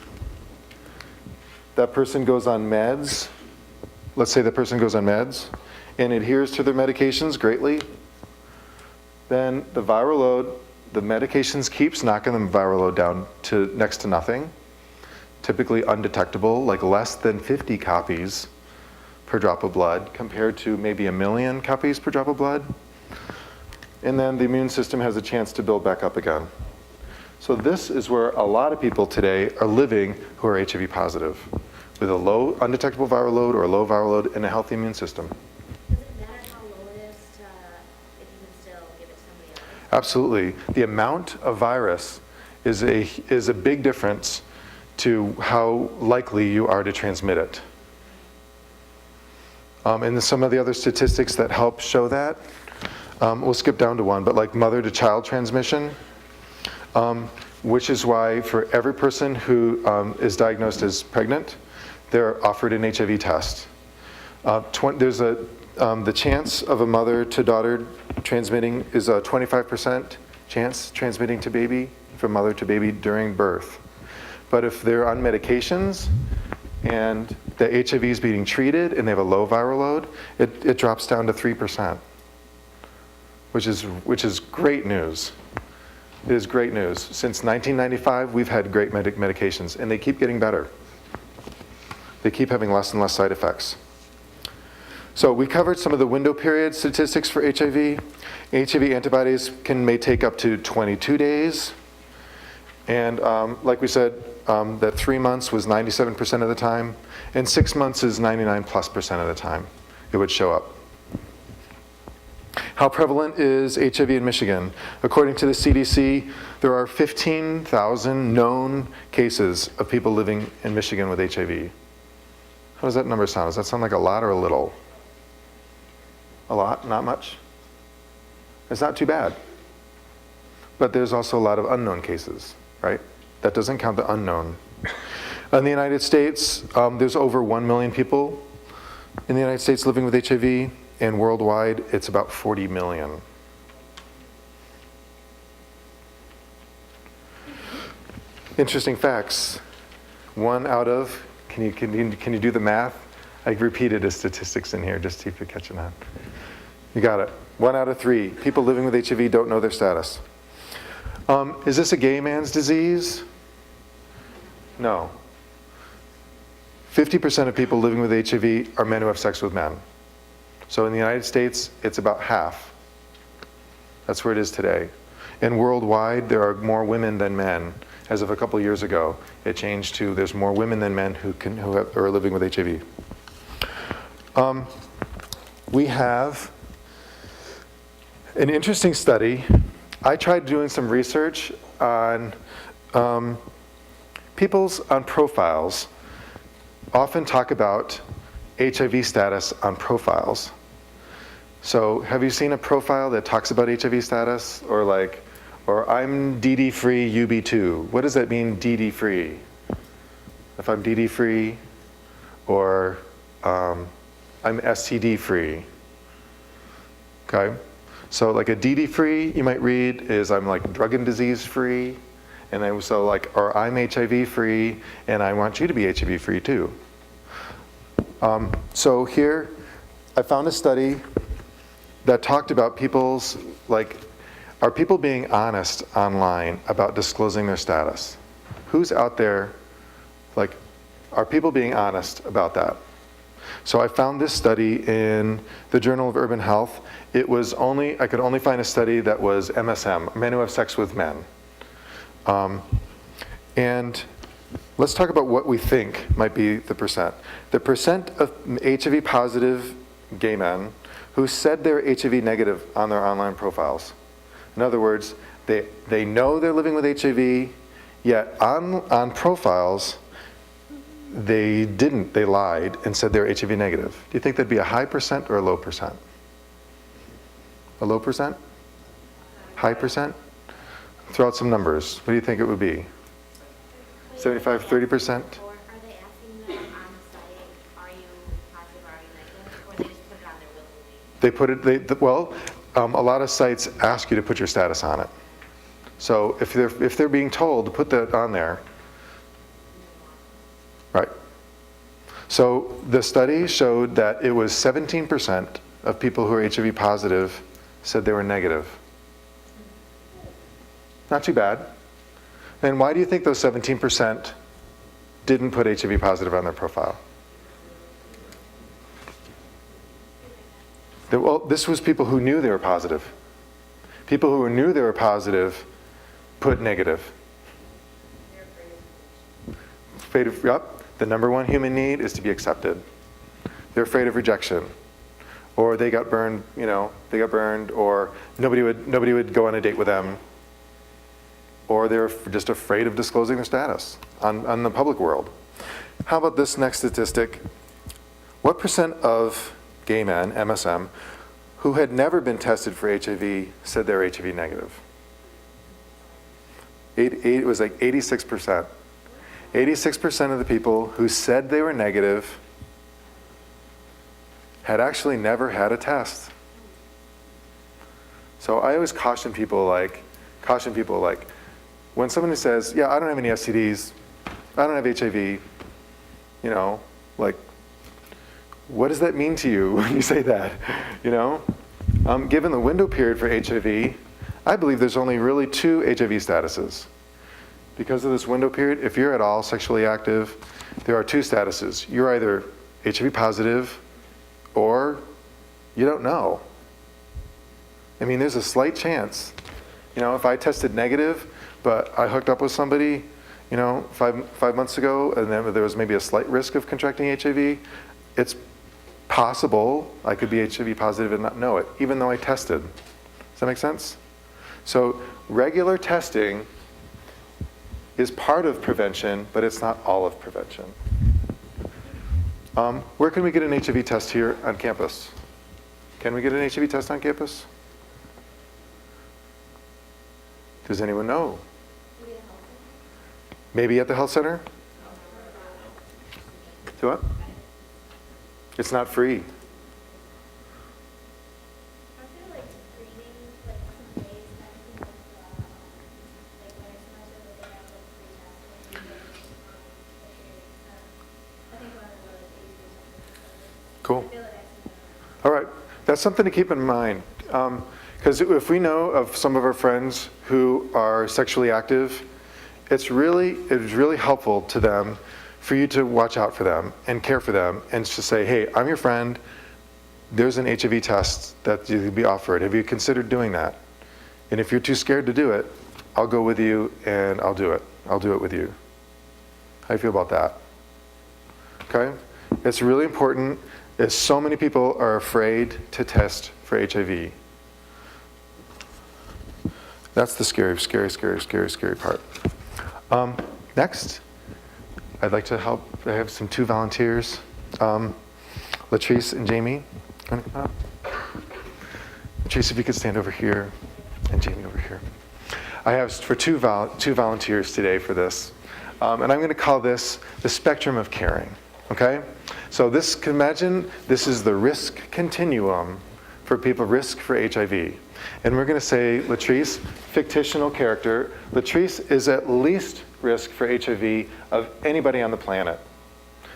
That person goes on meds. Let's say the person goes on meds and adheres to their medications greatly. Then the viral load, the medications keeps knocking the viral load down to next to nothing, typically undetectable, like less than 50 copies per drop of blood compared to maybe 1 million copies per drop of blood. And then the immune system has a chance to build back up again. So this is where a lot of people today are living who are HIV positive, with a low undetectable viral load or a low viral load and a healthy immune system. Does it matter how low it is if you can still give it to somebody else? Absolutely. The amount of virus is a big difference to how likely you are to transmit it. And some of the other statistics that help show that, we'll skip down to one, but like mother to child transmission, which is why for every person who is diagnosed as pregnant, they're offered an HIV test. There's the chance of a mother to daughter transmitting is a 25% chance transmitting to baby, from mother to baby during birth. But if they're on medications and the HIV is being treated and they have a low viral load, it drops down to 3%, which is great news. It is great news. Since 1995, we've had great medications, and they keep getting better. They keep having less and less side effects. So we covered some of the window period statistics for HIV. HIV antibodies may take up to 22 days. And like we said, that 3 months was 97% of the time, and 6 months is 99+% of the time it would show up. How prevalent is HIV in Michigan? According to the CDC, there are 15,000 known cases of people living in Michigan with HIV. How does that number sound? Does that sound like a lot or a little? A lot? Not much? It's not too bad. But there's also a lot of unknown cases, right? That doesn't count the unknown. In the United States, there's over 1 million people in the United States living with HIV, and worldwide, it's about 40 million. Interesting facts. 1 out of, can you do the math? I repeated the statistics in here just to see if you're catching that. You got it. 1 out of 3 people living with HIV don't know their status. Is this a gay man's disease? No. 50% of people living with HIV are men who have sex with men. So in the United States, it's about half. That's where it is today. And worldwide, there are more women than men. As of a couple years ago, it changed to there's more women than men who are living with HIV. We have an interesting study. I tried doing some research on people's profiles. Often talk about HIV status on profiles. So have you seen a profile that talks about HIV status? Or I'm DD free, UB2. What does that mean, DD free? If I'm DD free, or I'm STD free. Okay? So like a DD free, you might read, is I'm like drug and disease free. And then so like, or I'm HIV free, and I want you to be HIV free too. So here, I found a study that talked about people's, like, are people being honest online about disclosing their status? Who's out there, like, are people being honest about that? So I found this study in the Journal of Urban Health. It was only, I could only find a study that was MSM, men who have sex with men. And let's talk about what we think might be the percent. The percent of HIV positive gay men who said they're HIV negative on their online profiles. In other words, they know they're living with HIV, yet on profiles, they didn't, they lied and said they're HIV negative. Do you think that'd be a high percent or a low percent? A low percent? High percent? Throw out some numbers. What do you think it would be? 75, 30%? Or are they asking them on the site, are you positive, are you negative? Or they just put it on there willingly? They put it, well, a lot of sites ask you to put your status on it. So if they're being told to put that on there, right. So the study showed that it was 17% of people who are HIV positive said they were negative. Not too bad. And why do you think those 17% didn't put HIV positive on their profile? Well, this was people who knew they were positive. People who knew they were positive put negative. Afraid of, yep, the number one human need is to be accepted. They're afraid of rejection. Or they got burned, they got burned, or nobody would go on a date with them. Or they're just afraid of disclosing their status on the public world. How about this next statistic? What percent of gay men, MSM, who had never been tested for HIV said they were HIV negative? It was like 86%. 86% of the people who said they were negative had actually never had a test. So I always caution people like, when somebody says, yeah, I don't have any STDs, I don't have HIV, what does that mean to you when you say that? Given the window period for HIV, I believe there's only really 2 HIV statuses. Because of this window period, if you're at all sexually active, there are 2 statuses. You're either HIV positive or you don't know. I mean, there's a slight chance. If I tested negative, but I hooked up with somebody, 5 months ago, and then there was maybe a slight risk of contracting HIV, it's possible I could be HIV positive and not know it, even though I tested. Does that make sense? So regular testing is part of prevention, but it's not all of prevention. Where can we get an HIV test here on campus? Can we get an HIV test on campus? Does anyone know? Maybe at the health center? Do what? It's not free. I feel like screening, like some days that people, like when it's much of a day out, like free testing, I think one of the days or something. Cool. I feel like I've seen that. All right, that's something to keep in mind. Because if we know of some of our friends who are sexually active, it's really helpful to them for you to watch out for them and care for them and to say, hey, I'm your friend. There's an HIV test that you can be offered. Have you considered doing that? And if you're too scared to do it, I'll go with you and I'll do it. I'll do it with you. How do you feel about that? Okay? It's really important, as so many people are afraid to test for HIV. That's the scary part. Next, I'd like to help. I have two volunteers, Latrice and Jamie. Wanna come up? Latrice, if you could stand over here, and Jamie over here. I have for two volunteers today for this, and I'm going to call this the spectrum of caring. Okay, so imagine this is the risk continuum for people, risk for HIV. And we're going to say, Latrice, fictional character, Latrice is at least risk for HIV of anybody on the planet.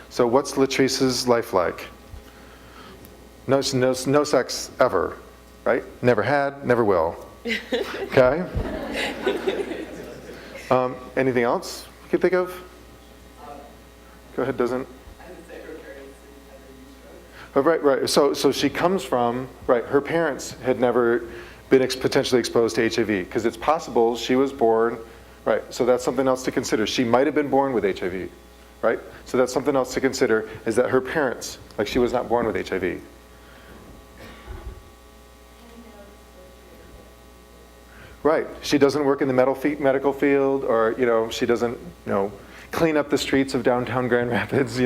So what's Latrice's life like? No sex ever, right? Never had, never will. Okay? Anything else you can think of? Go ahead, doesn't. Oh, right. So she comes from, right, her parents had never been potentially exposed to HIV, because it's possible she was born, right, so that's something else to consider. She might have been born with HIV, right? So that's something else to consider, is that her parents, like she was not born with HIV. Right, she doesn't work in the medical field, or, she doesn't, clean up the streets of downtown Grand Rapids,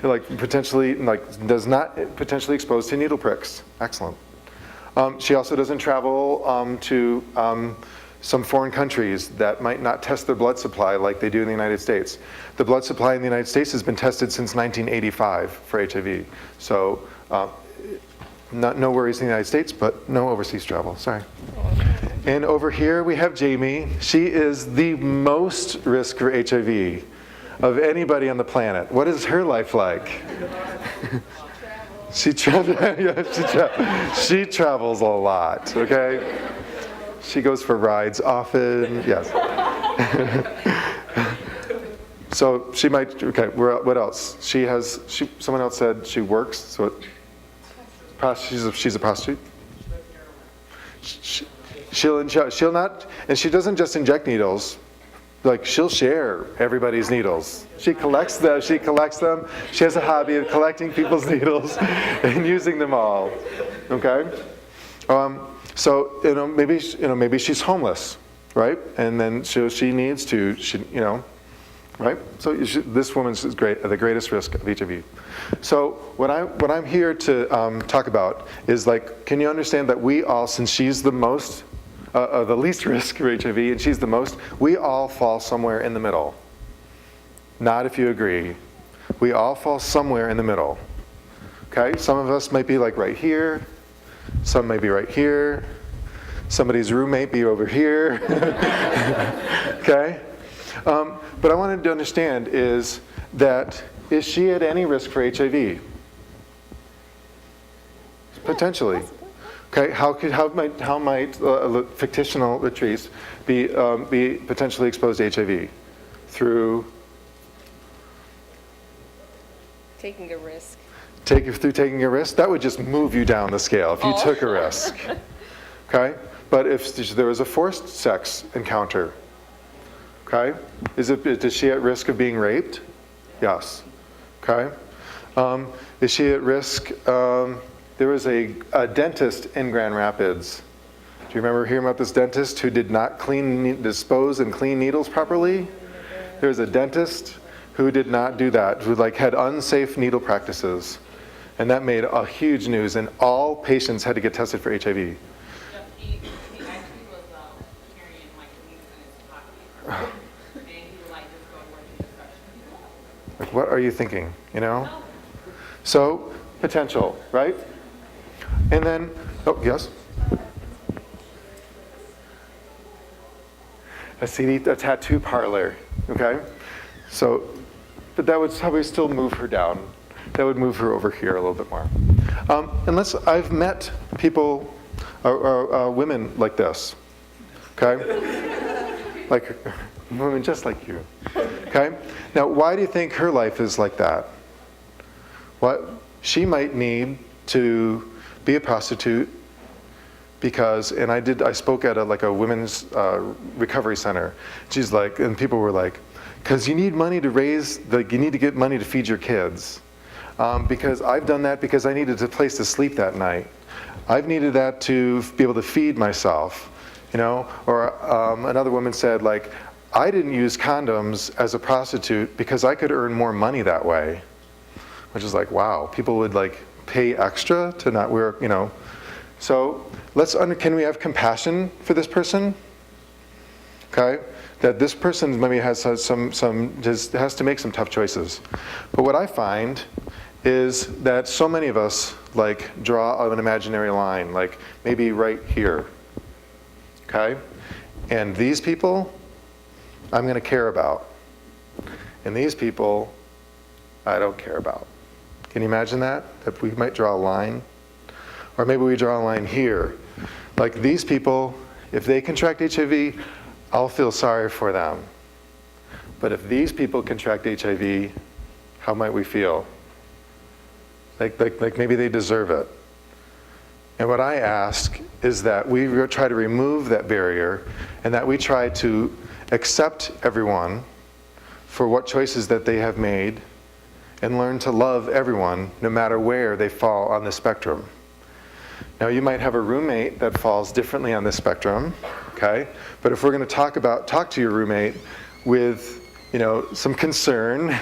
like potentially, does not potentially exposed to needle pricks. Excellent. She also doesn't travel to some foreign countries that might not test their blood supply like they do in the United States. The blood supply in the United States has been tested since 1985 for HIV. So no worries in the United States, but no overseas travel, sorry. And over here we have Jamie. She is the most risk for HIV of anybody on the planet. What is her life like? She travels a lot, okay? She goes for rides often, yes. So she might, okay, what else? Someone else said she works, so she's a prostitute? She'll not, and she doesn't just inject needles, like she'll share everybody's needles. She collects them. She has a hobby of collecting people's needles and using them all. Okay, so maybe she's homeless, right? And then she needs to, right? So this woman's the greatest risk of HIV. So what I'm here to talk about is, like, can you understand that we all, since she's the most, the least risk for HIV, and she's the most, we all fall somewhere in the middle. Not if you agree. We all fall somewhere in the middle. Okay? Some of us might be like right here. Some may be right here. Somebody's roommate be over here. Okay? But I wanted to understand is she at any risk for HIV? Potentially. Okay, how might fictional Latrice be potentially exposed to HIV? Through Taking a risk. Through taking a risk? That would just move you down the scale if you took a risk. Okay? But if there was a forced sex encounter, okay? Is she at risk of being raped? Yes. Okay? Is she at risk? There was a dentist in Grand Rapids. Do you remember hearing about this dentist who did not dispose and clean needles properly? There was a dentist who did not do that, who had unsafe needle practices. And that made a huge news, and all patients had to get tested for HIV. He actually was carrying needles in his pocket. And he would just go where the discussion. Like, what are you thinking, So, potential, right? And then, oh, yes? A tattoo parlor, okay? So, but that would probably still move her down. That would move her over here a little bit more. Unless I've met people, women like this, okay? Like women just like you, okay? Now, why do you think her life is like that? What she might need to be a prostitute because, and I spoke at a women's recovery center. She's like, and people were like, because you need money to you need to get money to feed your kids. Because I've done that because I needed a place to sleep that night. I've needed that to be able to feed myself, Or another woman said, I didn't use condoms as a prostitute because I could earn more money that way. Which is wow, people would pay extra to not wear, So can we have compassion for this person? Okay, that this person maybe has has to make some tough choices. But what I find is that so many of us draw an imaginary line, maybe right here. Okay, and these people I'm going to care about, and these people I don't care about. Can you imagine that? That we might draw a line? Or maybe we draw a line here. These people, if they contract HIV, I'll feel sorry for them. But if these people contract HIV, how might we feel? Like maybe they deserve it. And what I ask is that we try to remove that barrier and that we try to accept everyone for what choices that they have made and learn to love everyone no matter where they fall on the spectrum. Now you might have a roommate that falls differently on the spectrum, okay? But if we're going to talk to your roommate with, some concern,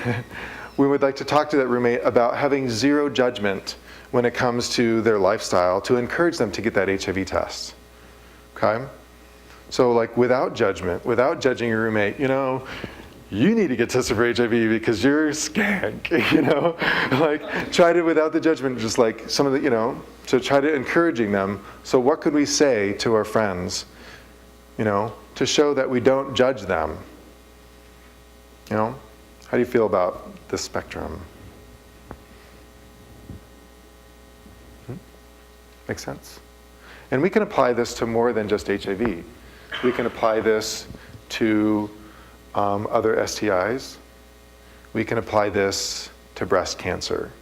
we would like to talk to that roommate about having zero judgment when it comes to their lifestyle to encourage them to get that HIV test, okay? So without judgment, without judging your roommate, you need to get tested for HIV because you're skank, try to, without the judgment, just some of the, to try to encouraging them. So what could we say to our friends, to show that we don't judge them? How do you feel about the spectrum? Make sense? And we can apply this to more than just HIV. We can apply this to other STIs. We can apply this to breast cancer.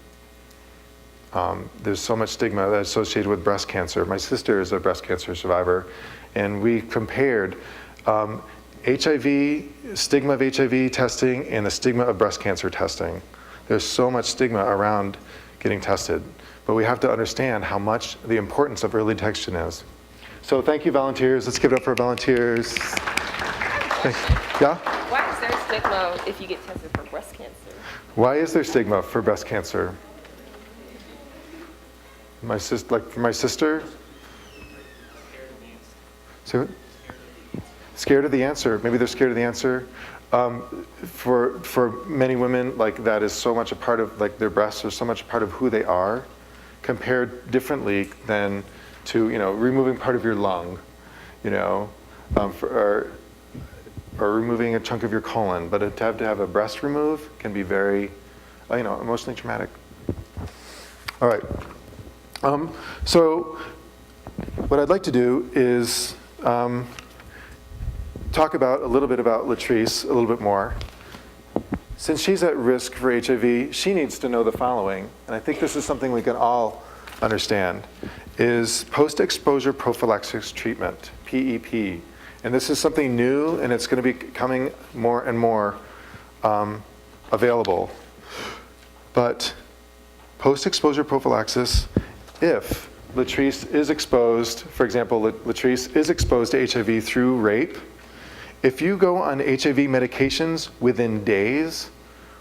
There's so much stigma that's associated with breast cancer. My sister is a breast cancer survivor, and we compared HIV, stigma of HIV testing and the stigma of breast cancer testing. There's so much stigma around getting tested, but we have to understand how much the importance of early detection is. So thank you, volunteers. Let's give it up for volunteers. Yeah? Why is there stigma if you get tested for breast cancer? Why is there stigma for breast cancer? For my sister? So, scared of the answer. Maybe they're scared of the answer. For many women, that is so much a part of their breasts are so much a part of who they are, compared differently than to removing part of your lung, or removing a chunk of your colon. But to have a breast remove can be very, emotionally traumatic. All right. So what I'd like to do is talk about a little bit about Latrice a little bit more. Since she's at risk for HIV, she needs to know the following, and I think this is something we can all understand, is post-exposure prophylaxis treatment, PEP. And this is something new, and it's going to be becoming more and more available. But post-exposure prophylaxis, if Latrice is exposed, for example, Latrice is exposed to HIV through rape, if you go on HIV medications within days,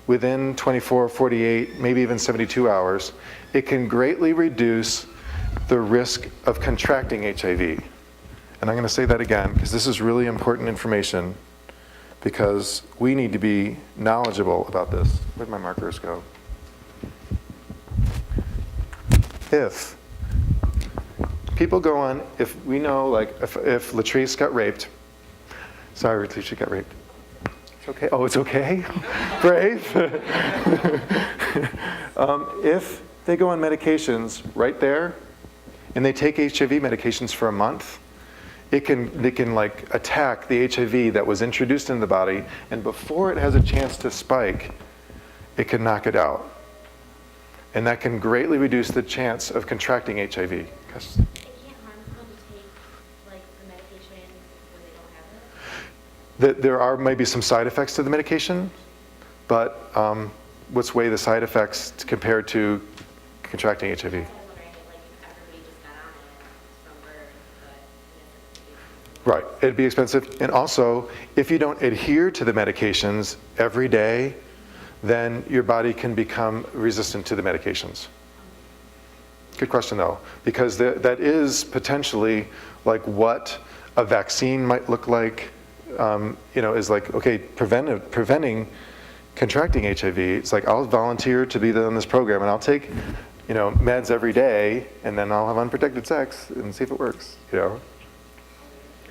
within 24, 48, maybe even 72 hours, it can greatly reduce the risk of contracting HIV. And I'm going to say that again, because this is really important information, because we need to be knowledgeable about this. Where'd my markers go? If people go on, if we know, like, if Latrice got raped, sorry, Latrice, she got raped. It's okay. Oh, it's okay? Brave. If they go on medications right there, and they take HIV medications for a month, they can like attack the HIV that was introduced in the body, and before it has a chance to spike, it can knock it out. And that can greatly reduce the chance of contracting HIV. It can't harm someone to take like the medication when they don't have it? There are maybe some side effects to the medication, but what's weigh the side effects compared to contracting HIV? I was wondering if like everybody just got on it from birth, but Right, it'd be expensive. And also, if you don't adhere to the medications every day, then your body can become resistant to the medications. Good question though, because that is potentially like what a vaccine might look like, is like, okay, preventing contracting HIV. It's like, I'll volunteer to be on this program and I'll take, meds every day, and then I'll have unprotected sex and see if it works,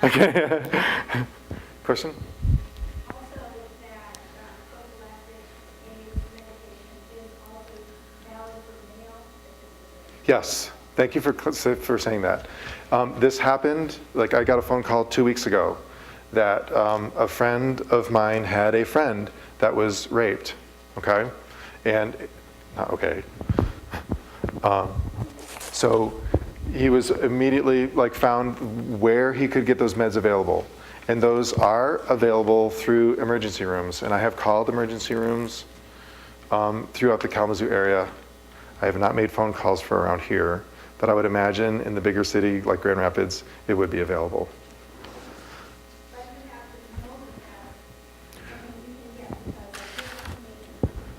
Okay. Question? Also, that prophylactic AIDS medication is also valid for male. Yes, thank you for saying that. This happened, like I got a phone call 2 weeks ago that a friend of mine had a friend that was raped, okay? And, not okay. So he was immediately like found where he could get those meds available. And those are available through emergency rooms. And I have called emergency rooms throughout the Kalamazoo area. I have not made phone calls for around here, but I would imagine in the bigger city like Grand Rapids, it would be available. But you have to know that, you can get, because I think a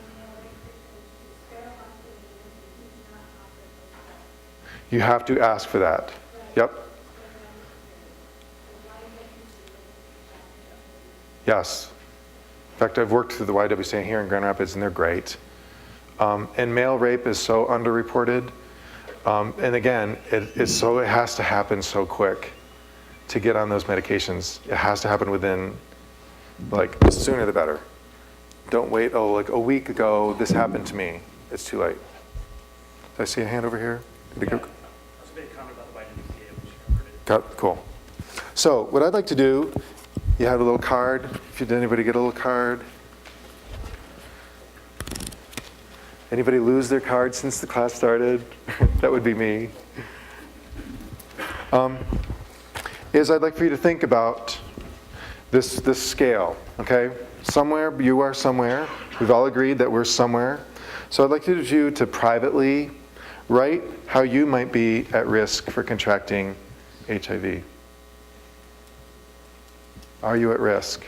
male rape victim to sterilize the baby, he's not offered those drugs. You have to ask for that. Yep. Yes. In fact, I've worked through the YWCA here in Grand Rapids, and they're great. And male rape is so underreported. And again, it has to happen so quick to get on those medications. It has to happen within, like, the sooner the better. Don't wait, like a week ago, this happened to me. It's too late. Did I see a hand over here? Did it go? I was going to comment about the YWCA, which I heard it. Got, cool. So what I'd like to do, you have a little card. Did anybody get a little card? Anybody lose their card since the class started? That would be me. Is I'd like for you to think about this scale, okay? Somewhere, you are somewhere. We've all agreed that we're somewhere. So I'd like you to privately write how you might be at risk for contracting HIV. Are you at risk?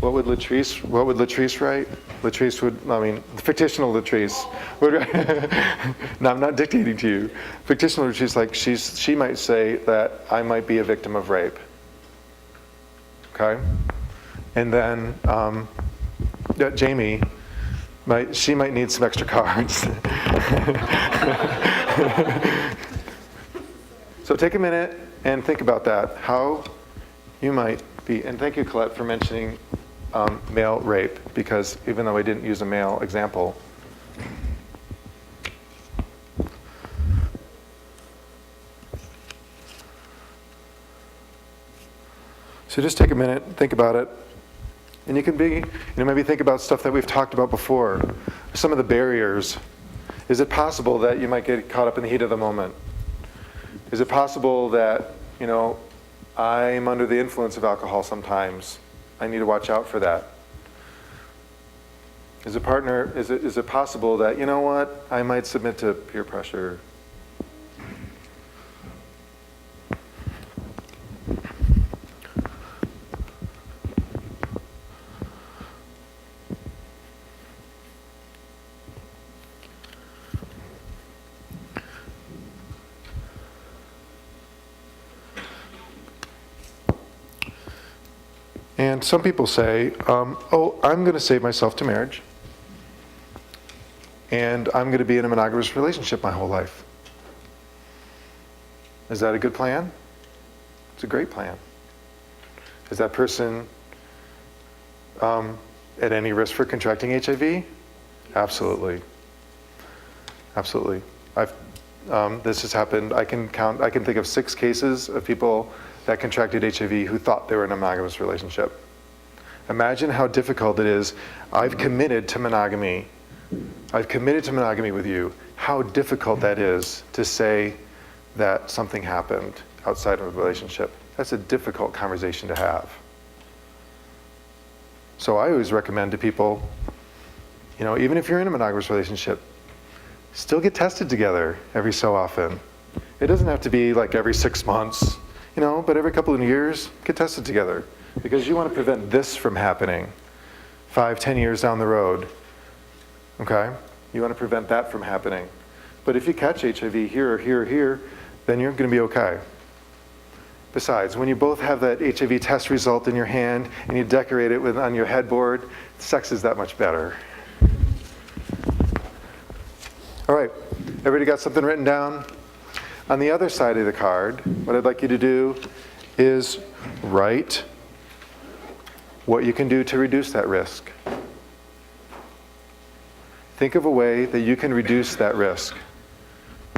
What would Latrice write? Latrice would, fictional Latrice would write. No, I'm not dictating to you. Fictional Latrice, like she might say that I might be a victim of rape. Okay? And then Jamie, she might need some extra cards. So take a minute and think about that, how you might be, and thank you, Colette, for mentioning male rape, because even though I didn't use a male example. So just take a minute, think about it, and you can maybe think about stuff that we've talked about before, some of the barriers. Is it possible that you might get caught up in the heat of the moment? Is it possible that, I'm under the influence of alcohol sometimes? I need to watch out for that. Is a partner, is it possible that, you know what, I might submit to peer pressure? And some people say, oh, I'm going to save myself to marriage, and I'm going to be in a monogamous relationship my whole life. Is that a good plan? It's a great plan. Is that person at any risk for contracting HIV? Absolutely. Absolutely. This has happened. I can think of 6 cases of people that contracted HIV who thought they were in a monogamous relationship. Imagine how difficult it is. I've committed to monogamy. I've committed to monogamy with you. How difficult that is to say that something happened outside of a relationship. That's a difficult conversation to have. So I always recommend to people, you know, even if you're in a monogamous relationship, still get tested together every so often. It doesn't have to be like every 6 months, you know, but every couple of years, get tested together. Because you want to prevent this from happening 5, 10 years down the road, okay? You want to prevent that from happening. But if you catch HIV here or here or here, then you're going to be okay. Besides, when you both have that HIV test result in your hand and you decorate it on your headboard, sex is that much better. All right, everybody got something written down? On the other side of the card, what I'd like you to do is write what you can do to reduce that risk. Think of a way that you can reduce that risk.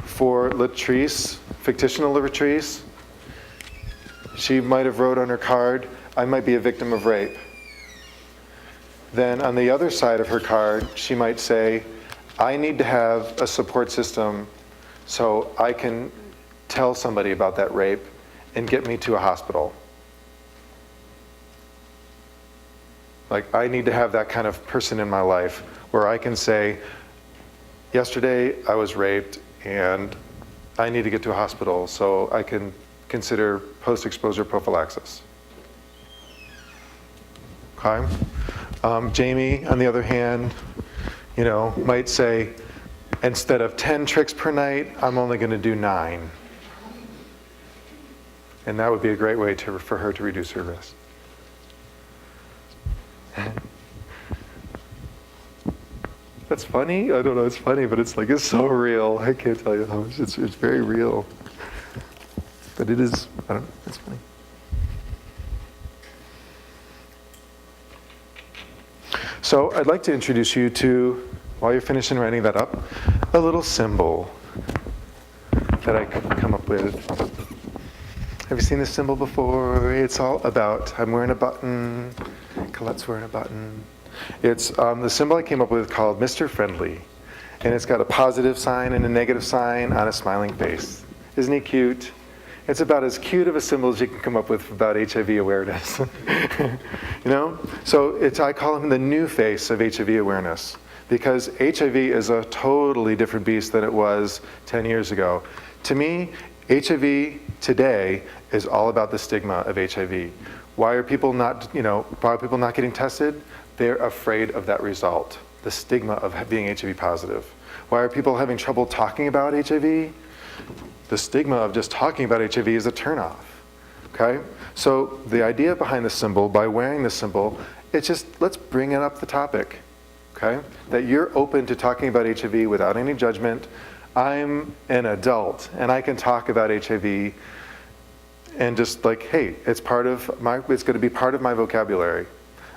For Latrice, fictional Latrice, she might have wrote on her card, I might be a victim of rape. Then on the other side of her card, she might say, I need to have a support system so I can tell somebody about that rape and get me to a hospital. Like, I need to have that kind of person in my life where I can say, yesterday I was raped and I need to get to a hospital so I can consider post-exposure prophylaxis. Okay? Jamie, on the other hand, you know, might say, instead of 10 tricks per night, I'm only going to do 9. And that would be a great way for her to reduce her risk. That's funny? I don't know, it's funny, but it's like, it's so real. I can't tell you how much, it's very real. But it is, I don't know, it's funny. So I'd like to introduce you to, while you're finishing writing that up, a little symbol that I could come up with. Have you seen this symbol before? It's all about, I'm wearing a button, Colette's wearing a button. It's the symbol I came up with called Mr. Friendly. And it's got a positive sign and a negative sign on a smiling face. Isn't he cute? It's about as cute of a symbol as you can come up with about HIV awareness. You know? So I call him the new face of HIV awareness. Because HIV is a totally different beast than it was 10 years ago. To me, HIV today is all about the stigma of HIV. Why are people not getting tested? They're afraid of that result, the stigma of being HIV positive. Why are people having trouble talking about HIV? The stigma of just talking about HIV is a turnoff, okay? So the idea behind the symbol, by wearing the symbol, it's just, let's bring it up the topic, okay? That you're open to talking about HIV without any judgment. I'm an adult and I can talk about HIV and just like, hey, it's going to be part of my vocabulary.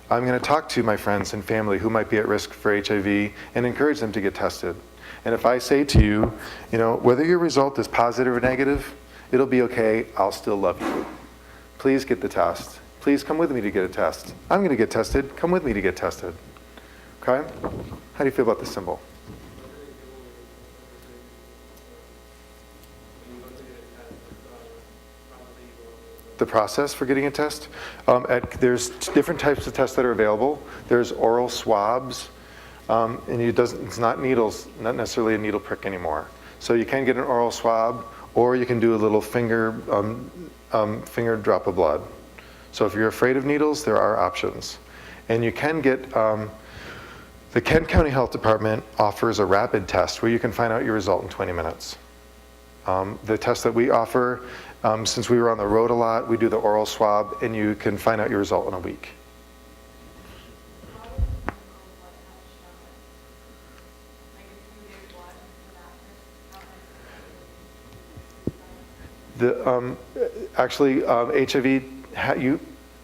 I'm going to talk to my friends and family who might be at risk for HIV and encourage them to get tested. And if I say to you, you know, whether your result is positive or negative, it'll be okay, I'll still love you. Please get the test. Please come with me to get a test. I'm going to get tested, come with me to get tested. Okay? How do you feel about this symbol? The process for getting a test? There's different types of tests that are available. There's oral swabs. And it's not needles, not necessarily a needle prick anymore. So you can get an oral swab, or you can do a little finger drop of blood. So if you're afraid of needles, there are options. And you can get, the Kent County Health Department offers a rapid test where you can find out your result in 20 minutes. The test that we offer, since we were on the road a lot, we do the oral swab, and you can find out your result in a week. Actually, HIV,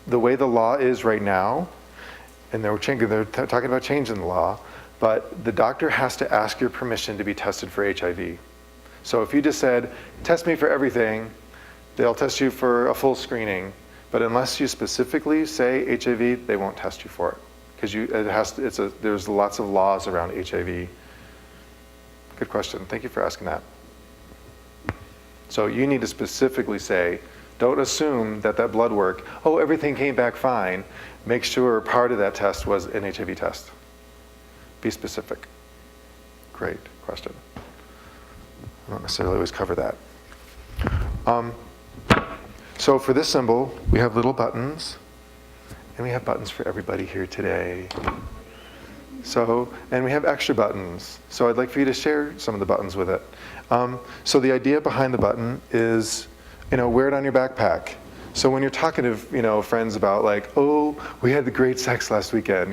the way the law is right now, and they're talking about changing the law, but the doctor has to ask your permission to be tested for HIV. So if you just said, test me for everything, they'll test you for a full screening, but unless you specifically say HIV, they won't test you for it. Because there's lots of laws around HIV. Good question, thank you for asking that. So you need to specifically say, don't assume that blood work, oh, everything came back fine. Make sure part of that test was an HIV test. Be specific. Great question. I don't necessarily always cover that. So for this symbol, we have little buttons, and we have buttons for everybody here today. So, and we have extra buttons. So I'd like for you to share some of the buttons with it. So the idea behind the button is, wear it on your backpack. So when you're talking to, friends about like, oh, we had the great sex last weekend,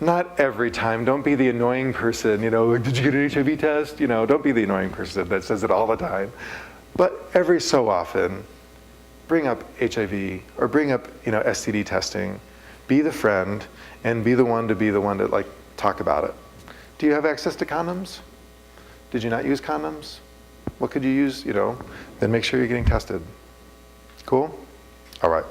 not every time. Don't be the annoying person, did you get an HIV test? Don't be the annoying person that says it all the time. But every so often, bring up HIV or bring up, STD testing. Be the friend and be the one to like talk about it. Do you have access to condoms? Did you not use condoms? What could you use, Then make sure you're getting tested. Cool? All right.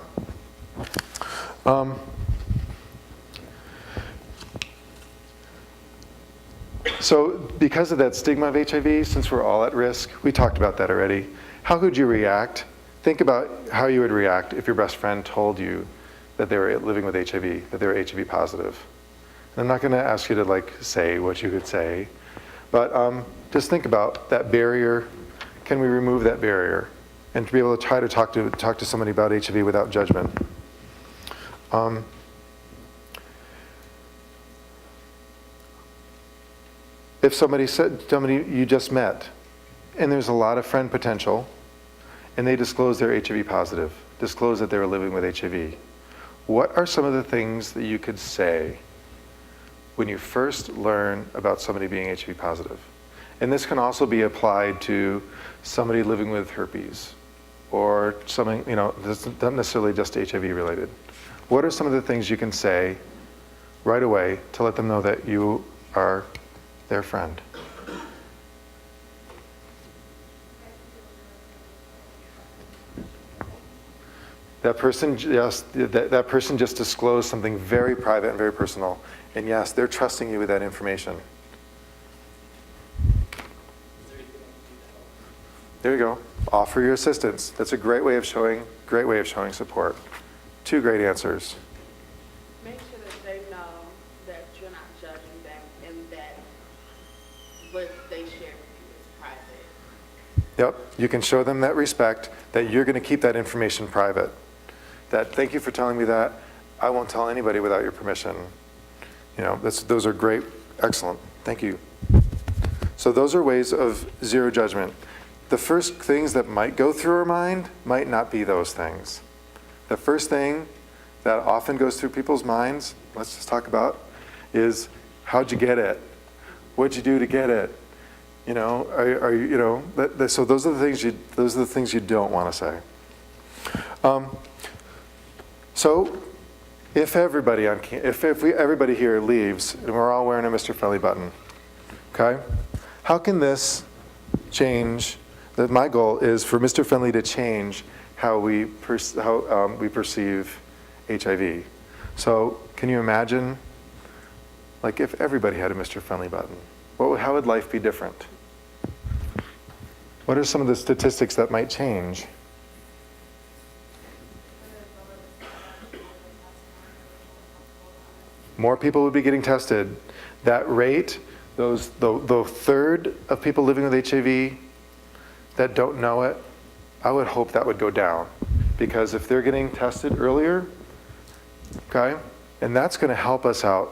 So because of that stigma of HIV, since we're all at risk, we talked about that already. How could you react? Think about how you would react if your best friend told you that they were living with HIV, that they were HIV positive. And I'm not going to ask you to like say what you could say, but just think about that barrier. Can we remove that barrier? And to be able to try to talk to somebody about HIV without judgment. If somebody you just met, and there's a lot of friend potential, and they disclose they're HIV positive, disclose that they were living with HIV, what are some of the things that you could say when you first learn about somebody being HIV positive? And this can also be applied to somebody living with herpes or something, that's not necessarily just HIV related. What are some of the things you can say right away to let them know that you are their friend? That person just disclosed something very private and very personal. And yes, they're trusting you with that information. There you go. Offer your assistance. That's a great way of showing support. 2 great answers. Make sure that they know that you're not judging them and that what they share with you is private. Yep, you can show them that respect, that you're going to keep that information private. That, thank you for telling me that. I won't tell anybody without your permission. Those are great, excellent. Thank you. So those are ways of zero judgment. The first things that might go through our mind might not be those things. The first thing that often goes through people's minds, let's just talk about, is how'd you get it? What'd you do to get it? So those are the things you don't want to say. So if everybody here leaves and we're all wearing a Mr. Friendly button, okay? How can this change? That my goal is for Mr. Friendly to change how we perceive HIV. So can you imagine, like if everybody had a Mr. Friendly button, how would life be different? What are some of the statistics that might change? more people would be getting tested. That rate, the third of people living with HIV that don't know it, I would hope that would go down. Because if they're getting tested earlier, okay, and that's going to help us out.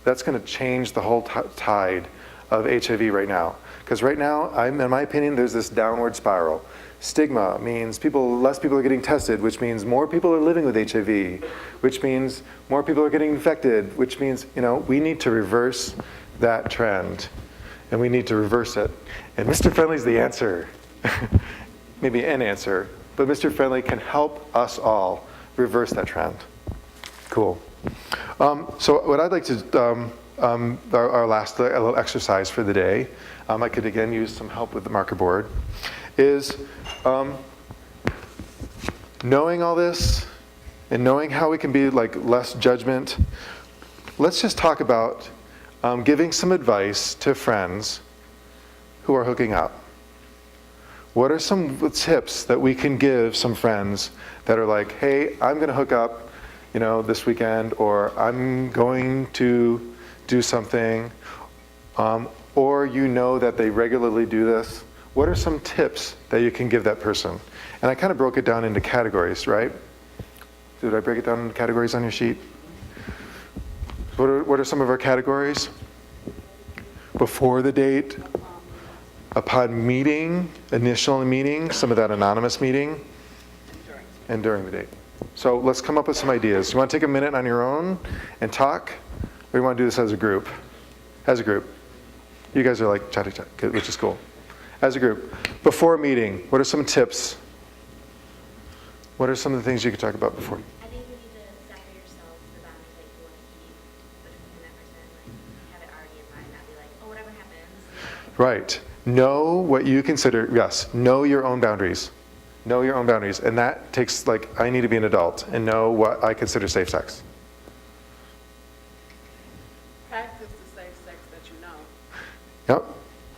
That's going to change the whole tide of HIV right now. Because right now, in my opinion, there's this downward spiral. Stigma means less people are getting tested, which means more people are living with HIV, which means more people are getting infected, which means, we need to reverse that trend. And we need to reverse it. And Mr. Friendly's the answer. Maybe an answer. But Mr. Friendly can help us all reverse that trend. Cool. So what I'd like to, our last little exercise for the day, I could again use some help with the marker board, is knowing all this and knowing how we can be like less judgment. Let's just talk about giving some advice to friends who are hooking up. What are some tips that we can give some friends that are like, hey, I'm going to hook up, this weekend, or I'm going to do something, or that they regularly do this. What are some tips that you can give that person? And I kind of broke it down into categories, right? Did I break it down into categories on your sheet? What are some of our categories? Before the date, upon meeting, initial meeting, some of that anonymous meeting, and during the date. So let's come up with some ideas. You want to take a minute on your own and talk? Or you want to do this as a group? As a group. You guys are like chatty, which is cool. As a group. Before a meeting, what are some tips? What are some of the things you could talk about before? I think you need to set for yourself the boundaries that you want to keep between that person. Like, have it already in mind, not be like, oh, whatever happens. Right. Know what you consider, yes, know your own boundaries. Know your own boundaries. And that takes, I need to be an adult and know what I consider safe sex. Practice the safe sex that you know. Yep.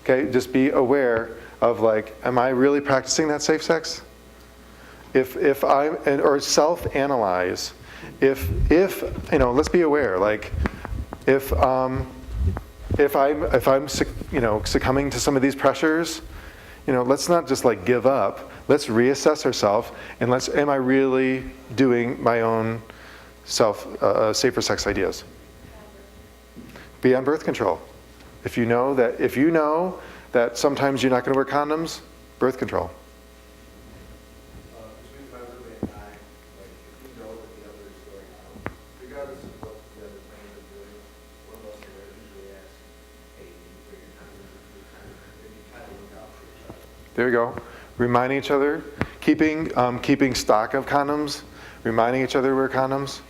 Okay, just be aware of am I really practicing that safe sex? If or self-analyze. If let's be aware, if I'm succumbing to some of these pressures, let's not just give up. Let's reassess ourselves and am I really doing my own safer sex ideas? Be on birth control. If you know that sometimes you're not going to wear condoms, birth control. Between my roommate and I, if you know that the other is going out, regardless of what the other friends are doing, one of us will usually ask, hey, did you bring your condoms with you? If you kind of look out for each other. There you go. Reminding each other, keeping stock of condoms, reminding each other to wear condoms.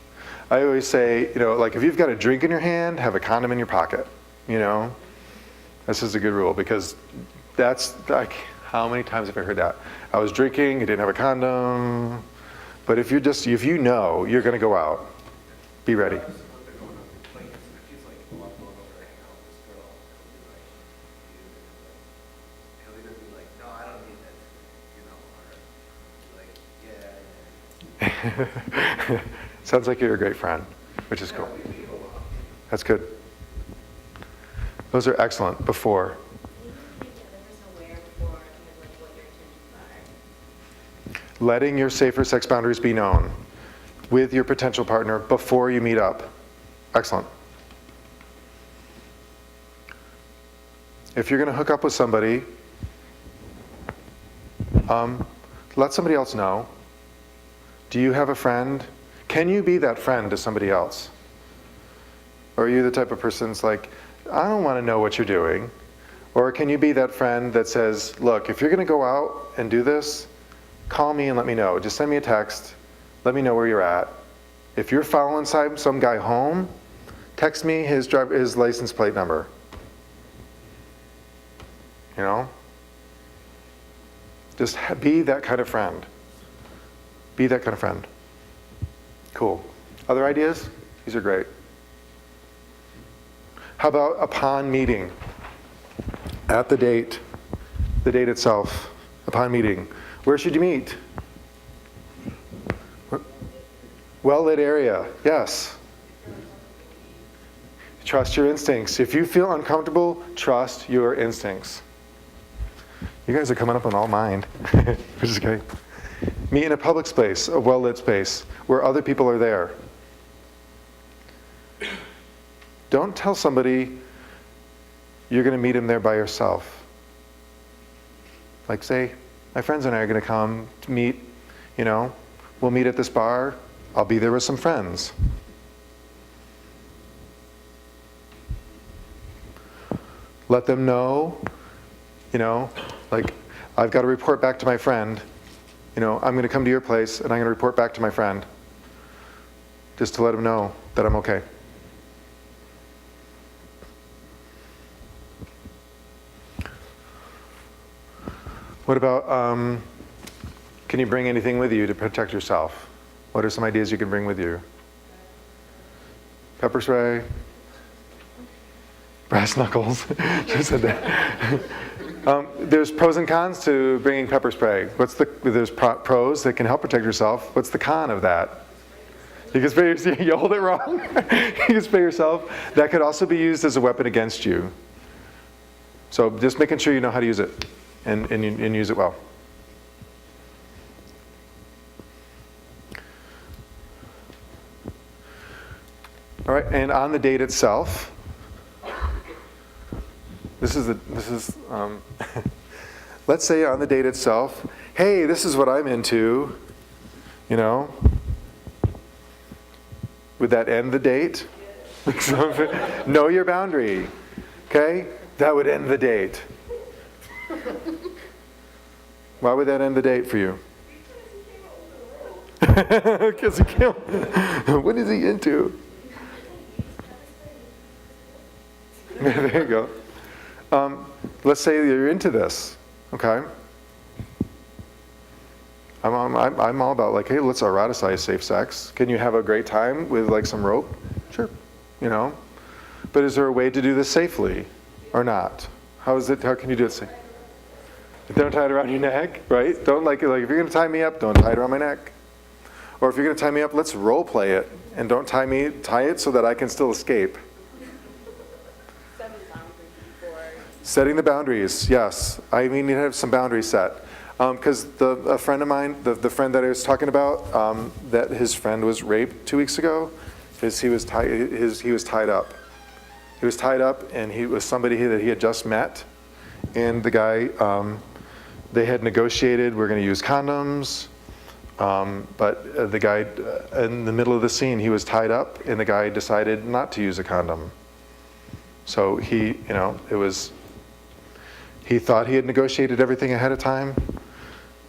I always say, if you've got a drink in your hand, have a condom in your pocket. This is a good rule because that's how many times have I heard that? I was drinking, I didn't have a condom. But if you know you're going to go out, be ready. Sounds like you're a great friend, which is cool. That's good. Those are excellent. Before. Letting your safer sex boundaries be known with your potential partner before you meet up. Excellent. If you're going to hook up with somebody, let somebody else know. Do you have a friend? Can you be that friend to somebody else? Or are you the type of person that's like, I don't want to know what you're doing? Or can you be that friend that says, look, if you're going to go out and do this, call me and let me know. Just send me a text. Let me know where you're at. If you're following some guy home, text me his license plate number. Just be that kind of friend. Be that kind of friend. Cool. Other ideas? These are great. How about upon meeting? At the date itself, upon meeting. Where should you meet? Well-lit area, yes. Trust your instincts. If you feel uncomfortable, trust your instincts. You guys are coming up on all mine, which is great. Meet in a public space, a well-lit space, where other people are there. Don't tell somebody you're going to meet him there by yourself. Like say, my friends and I are going to come to meet, we'll meet at this bar. I'll be there with some friends. Let them know, like I've got to report back to my friend. I'm going to come to your place and I'm going to report back to my friend. Just to let them know that I'm okay. What about, can you bring anything with you to protect yourself? What are some ideas you can bring with you? Pepper spray? Brass knuckles? Just said that. There's pros and cons to bringing pepper spray. There's pros that can help protect yourself. What's the con of that? You can spray yourself. You hold it wrong. You can spray yourself. That could also be used as a weapon against you. So just making sure you know how to use it and use it well. All right, and on the date itself, let's say on the date itself, hey, this is what I'm into, Would that end the date? Know your boundary, okay? That would end the date. Why would that end the date for you? Because he came. What is he into? There you go. Let's say you're into this, okay? I'm all about like, hey, let's eroticize safe sex. Can you have a great time with like some rope? Sure, But is there a way to do this safely or not? How can you do it safely? Don't tie it around your neck, right? Don't like if you're gonna tie me up, don't tie it around my neck. Or if you're gonna tie me up, let's role play it and don't tie it so that I can still escape. Setting the boundaries, yes. I mean, you have some boundaries set. Because a friend of mine, the friend that I was talking about, that his friend was raped 2 weeks ago, he was tied up. He was tied up, and he was somebody that he had just met, and the guy, they had negotiated, we're going to use condoms, but the guy, in the middle of the scene, he was tied up, and the guy decided not to use a condom. So he thought he had negotiated everything ahead of time,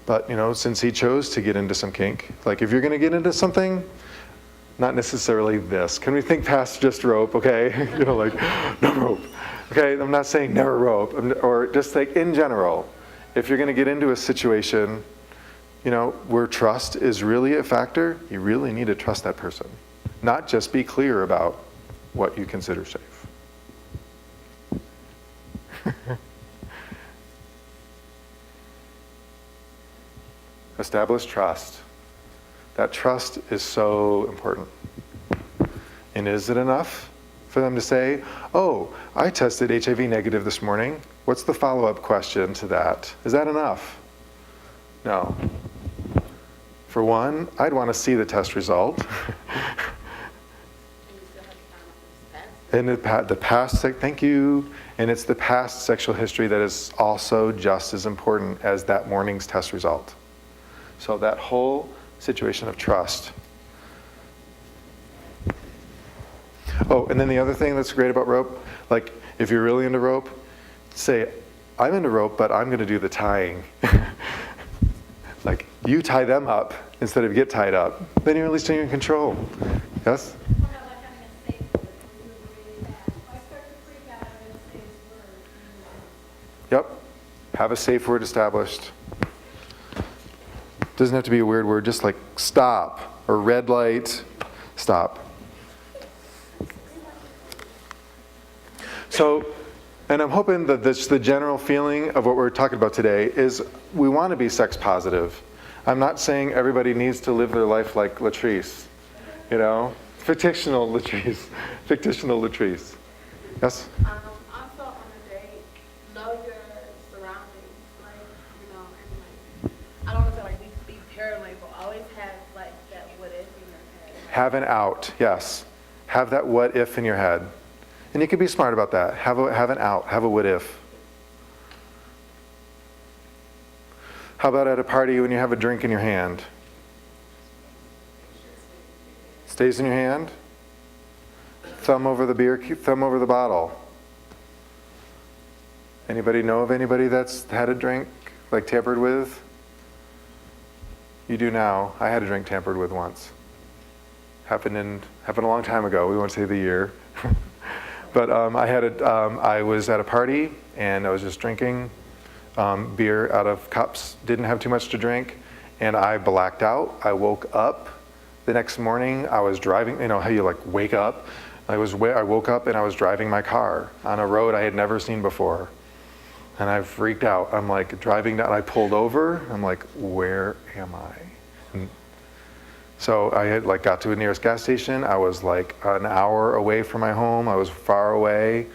but since he chose to get into some kink, like if you're going to get into something, not necessarily this. Can we think past just rope, okay? Like no rope. Okay, I'm not saying never rope, or just like in general, if you're going to get into a situation, where trust is really a factor, you really need to trust that person, not just be clear about what you consider safe. Establish trust. That trust is so important. And is it enough for them to say, oh, I tested HIV negative this morning. What's the follow-up question to that? Is that enough? No. For one, I'd want to see the test result. And the past, thank you. And it's the past sexual history that is also just as important as that morning's test result. So that whole situation of trust. Oh, and then the other thing that's great about rope, like if you're really into rope, say, I'm into rope, but I'm going to do the tying. Like you tie them up instead of get tied up. Then you're at least in control. Yes? Yep. Have a safe word established. Doesn't have to be a weird word, just like stop or red light, stop. So, and I'm hoping that the general feeling of what we're talking about today is we want to be sex positive. I'm not saying everybody needs to live their life like Latrice, fictional Latrice. Yes? Also on a date, know your surroundings, like, you know, and like, I don't want to say like be paranoid, but always have like that what if in your head. Have an out, yes. Have that what if in your head. And you can be smart about that. Have an out, have a what if. How about at a party when you have a drink in your hand? Stays in your hand? Thumb over the beer, thumb over the bottle. Anybody know of anybody that's had a drink, like tampered with? You do now. I had a drink tampered with once. Happened a long time ago. We won't say the year. But I was at a party and I was just drinking beer out of cups. Didn't have too much to drink, and I blacked out. I woke up the next morning. I was driving. You know how you like wake up. I woke up and I was driving my car on a road I had never seen before, and I freaked out. I'm like driving down. I pulled over. I'm like, where am I? And so I had like got to the nearest gas station. I was like an hour away from my home. I was far away.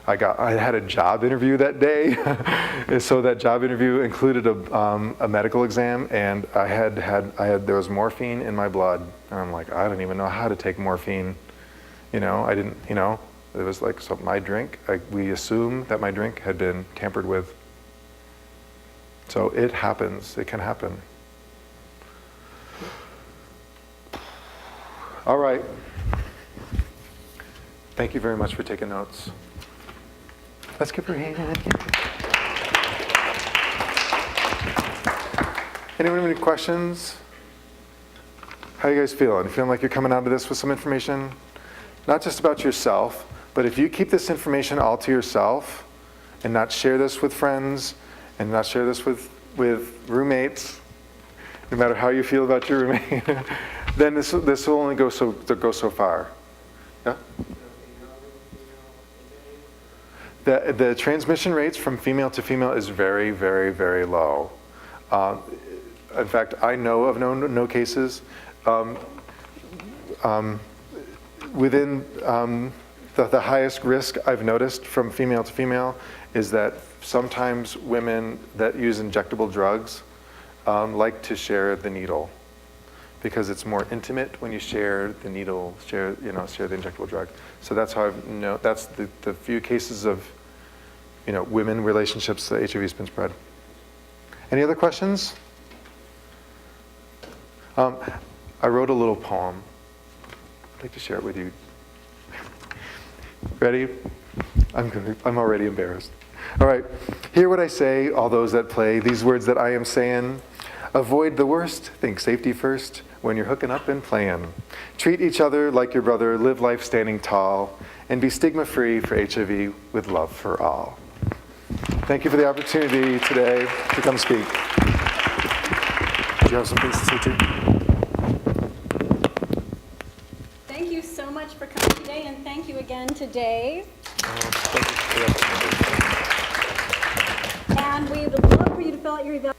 I had a job interview that day. So that job interview included a medical exam, and there was morphine in my blood. And I'm like, I don't even know how to take morphine. You know, I didn't, you know, it was like, so my drink, we assume that my drink had been tampered with. So it happens, it can happen. All right. Thank you very much for taking notes. Let's give her a hand. Anyone have any questions? How are you guys feeling? Feeling like you're coming out of this with some information? Not just about yourself, but if you keep this information all to yourself and not share this with friends and not share this with roommates, no matter how you feel about your roommate, then this will only go so far. Yeah? The transmission rates from female to female is very, very, very low. In fact, I know of no cases. Within the highest risk I've noticed from female to female is that sometimes women that use injectable drugs like to share the needle, because it's more intimate when you share the needle, share the injectable drug. So that's how that's the few cases of women relationships that HIV has been spread. Any other questions? I wrote a little poem. I'd like to share it with you. Ready? I'm already embarrassed. All right. Hear what I say, all those that play, these words that I am saying. Avoid the worst, think safety first when you're hooking up and playing. Treat each other like your brother, live life standing tall, and be stigma-free for HIV with love for all. Thank you for the opportunity today to come speak. Do you have some things to say too? Thank you so much for coming today, and thank you again to Dave. Thank you for the opportunity. And we would love for you to fill out your evaluation.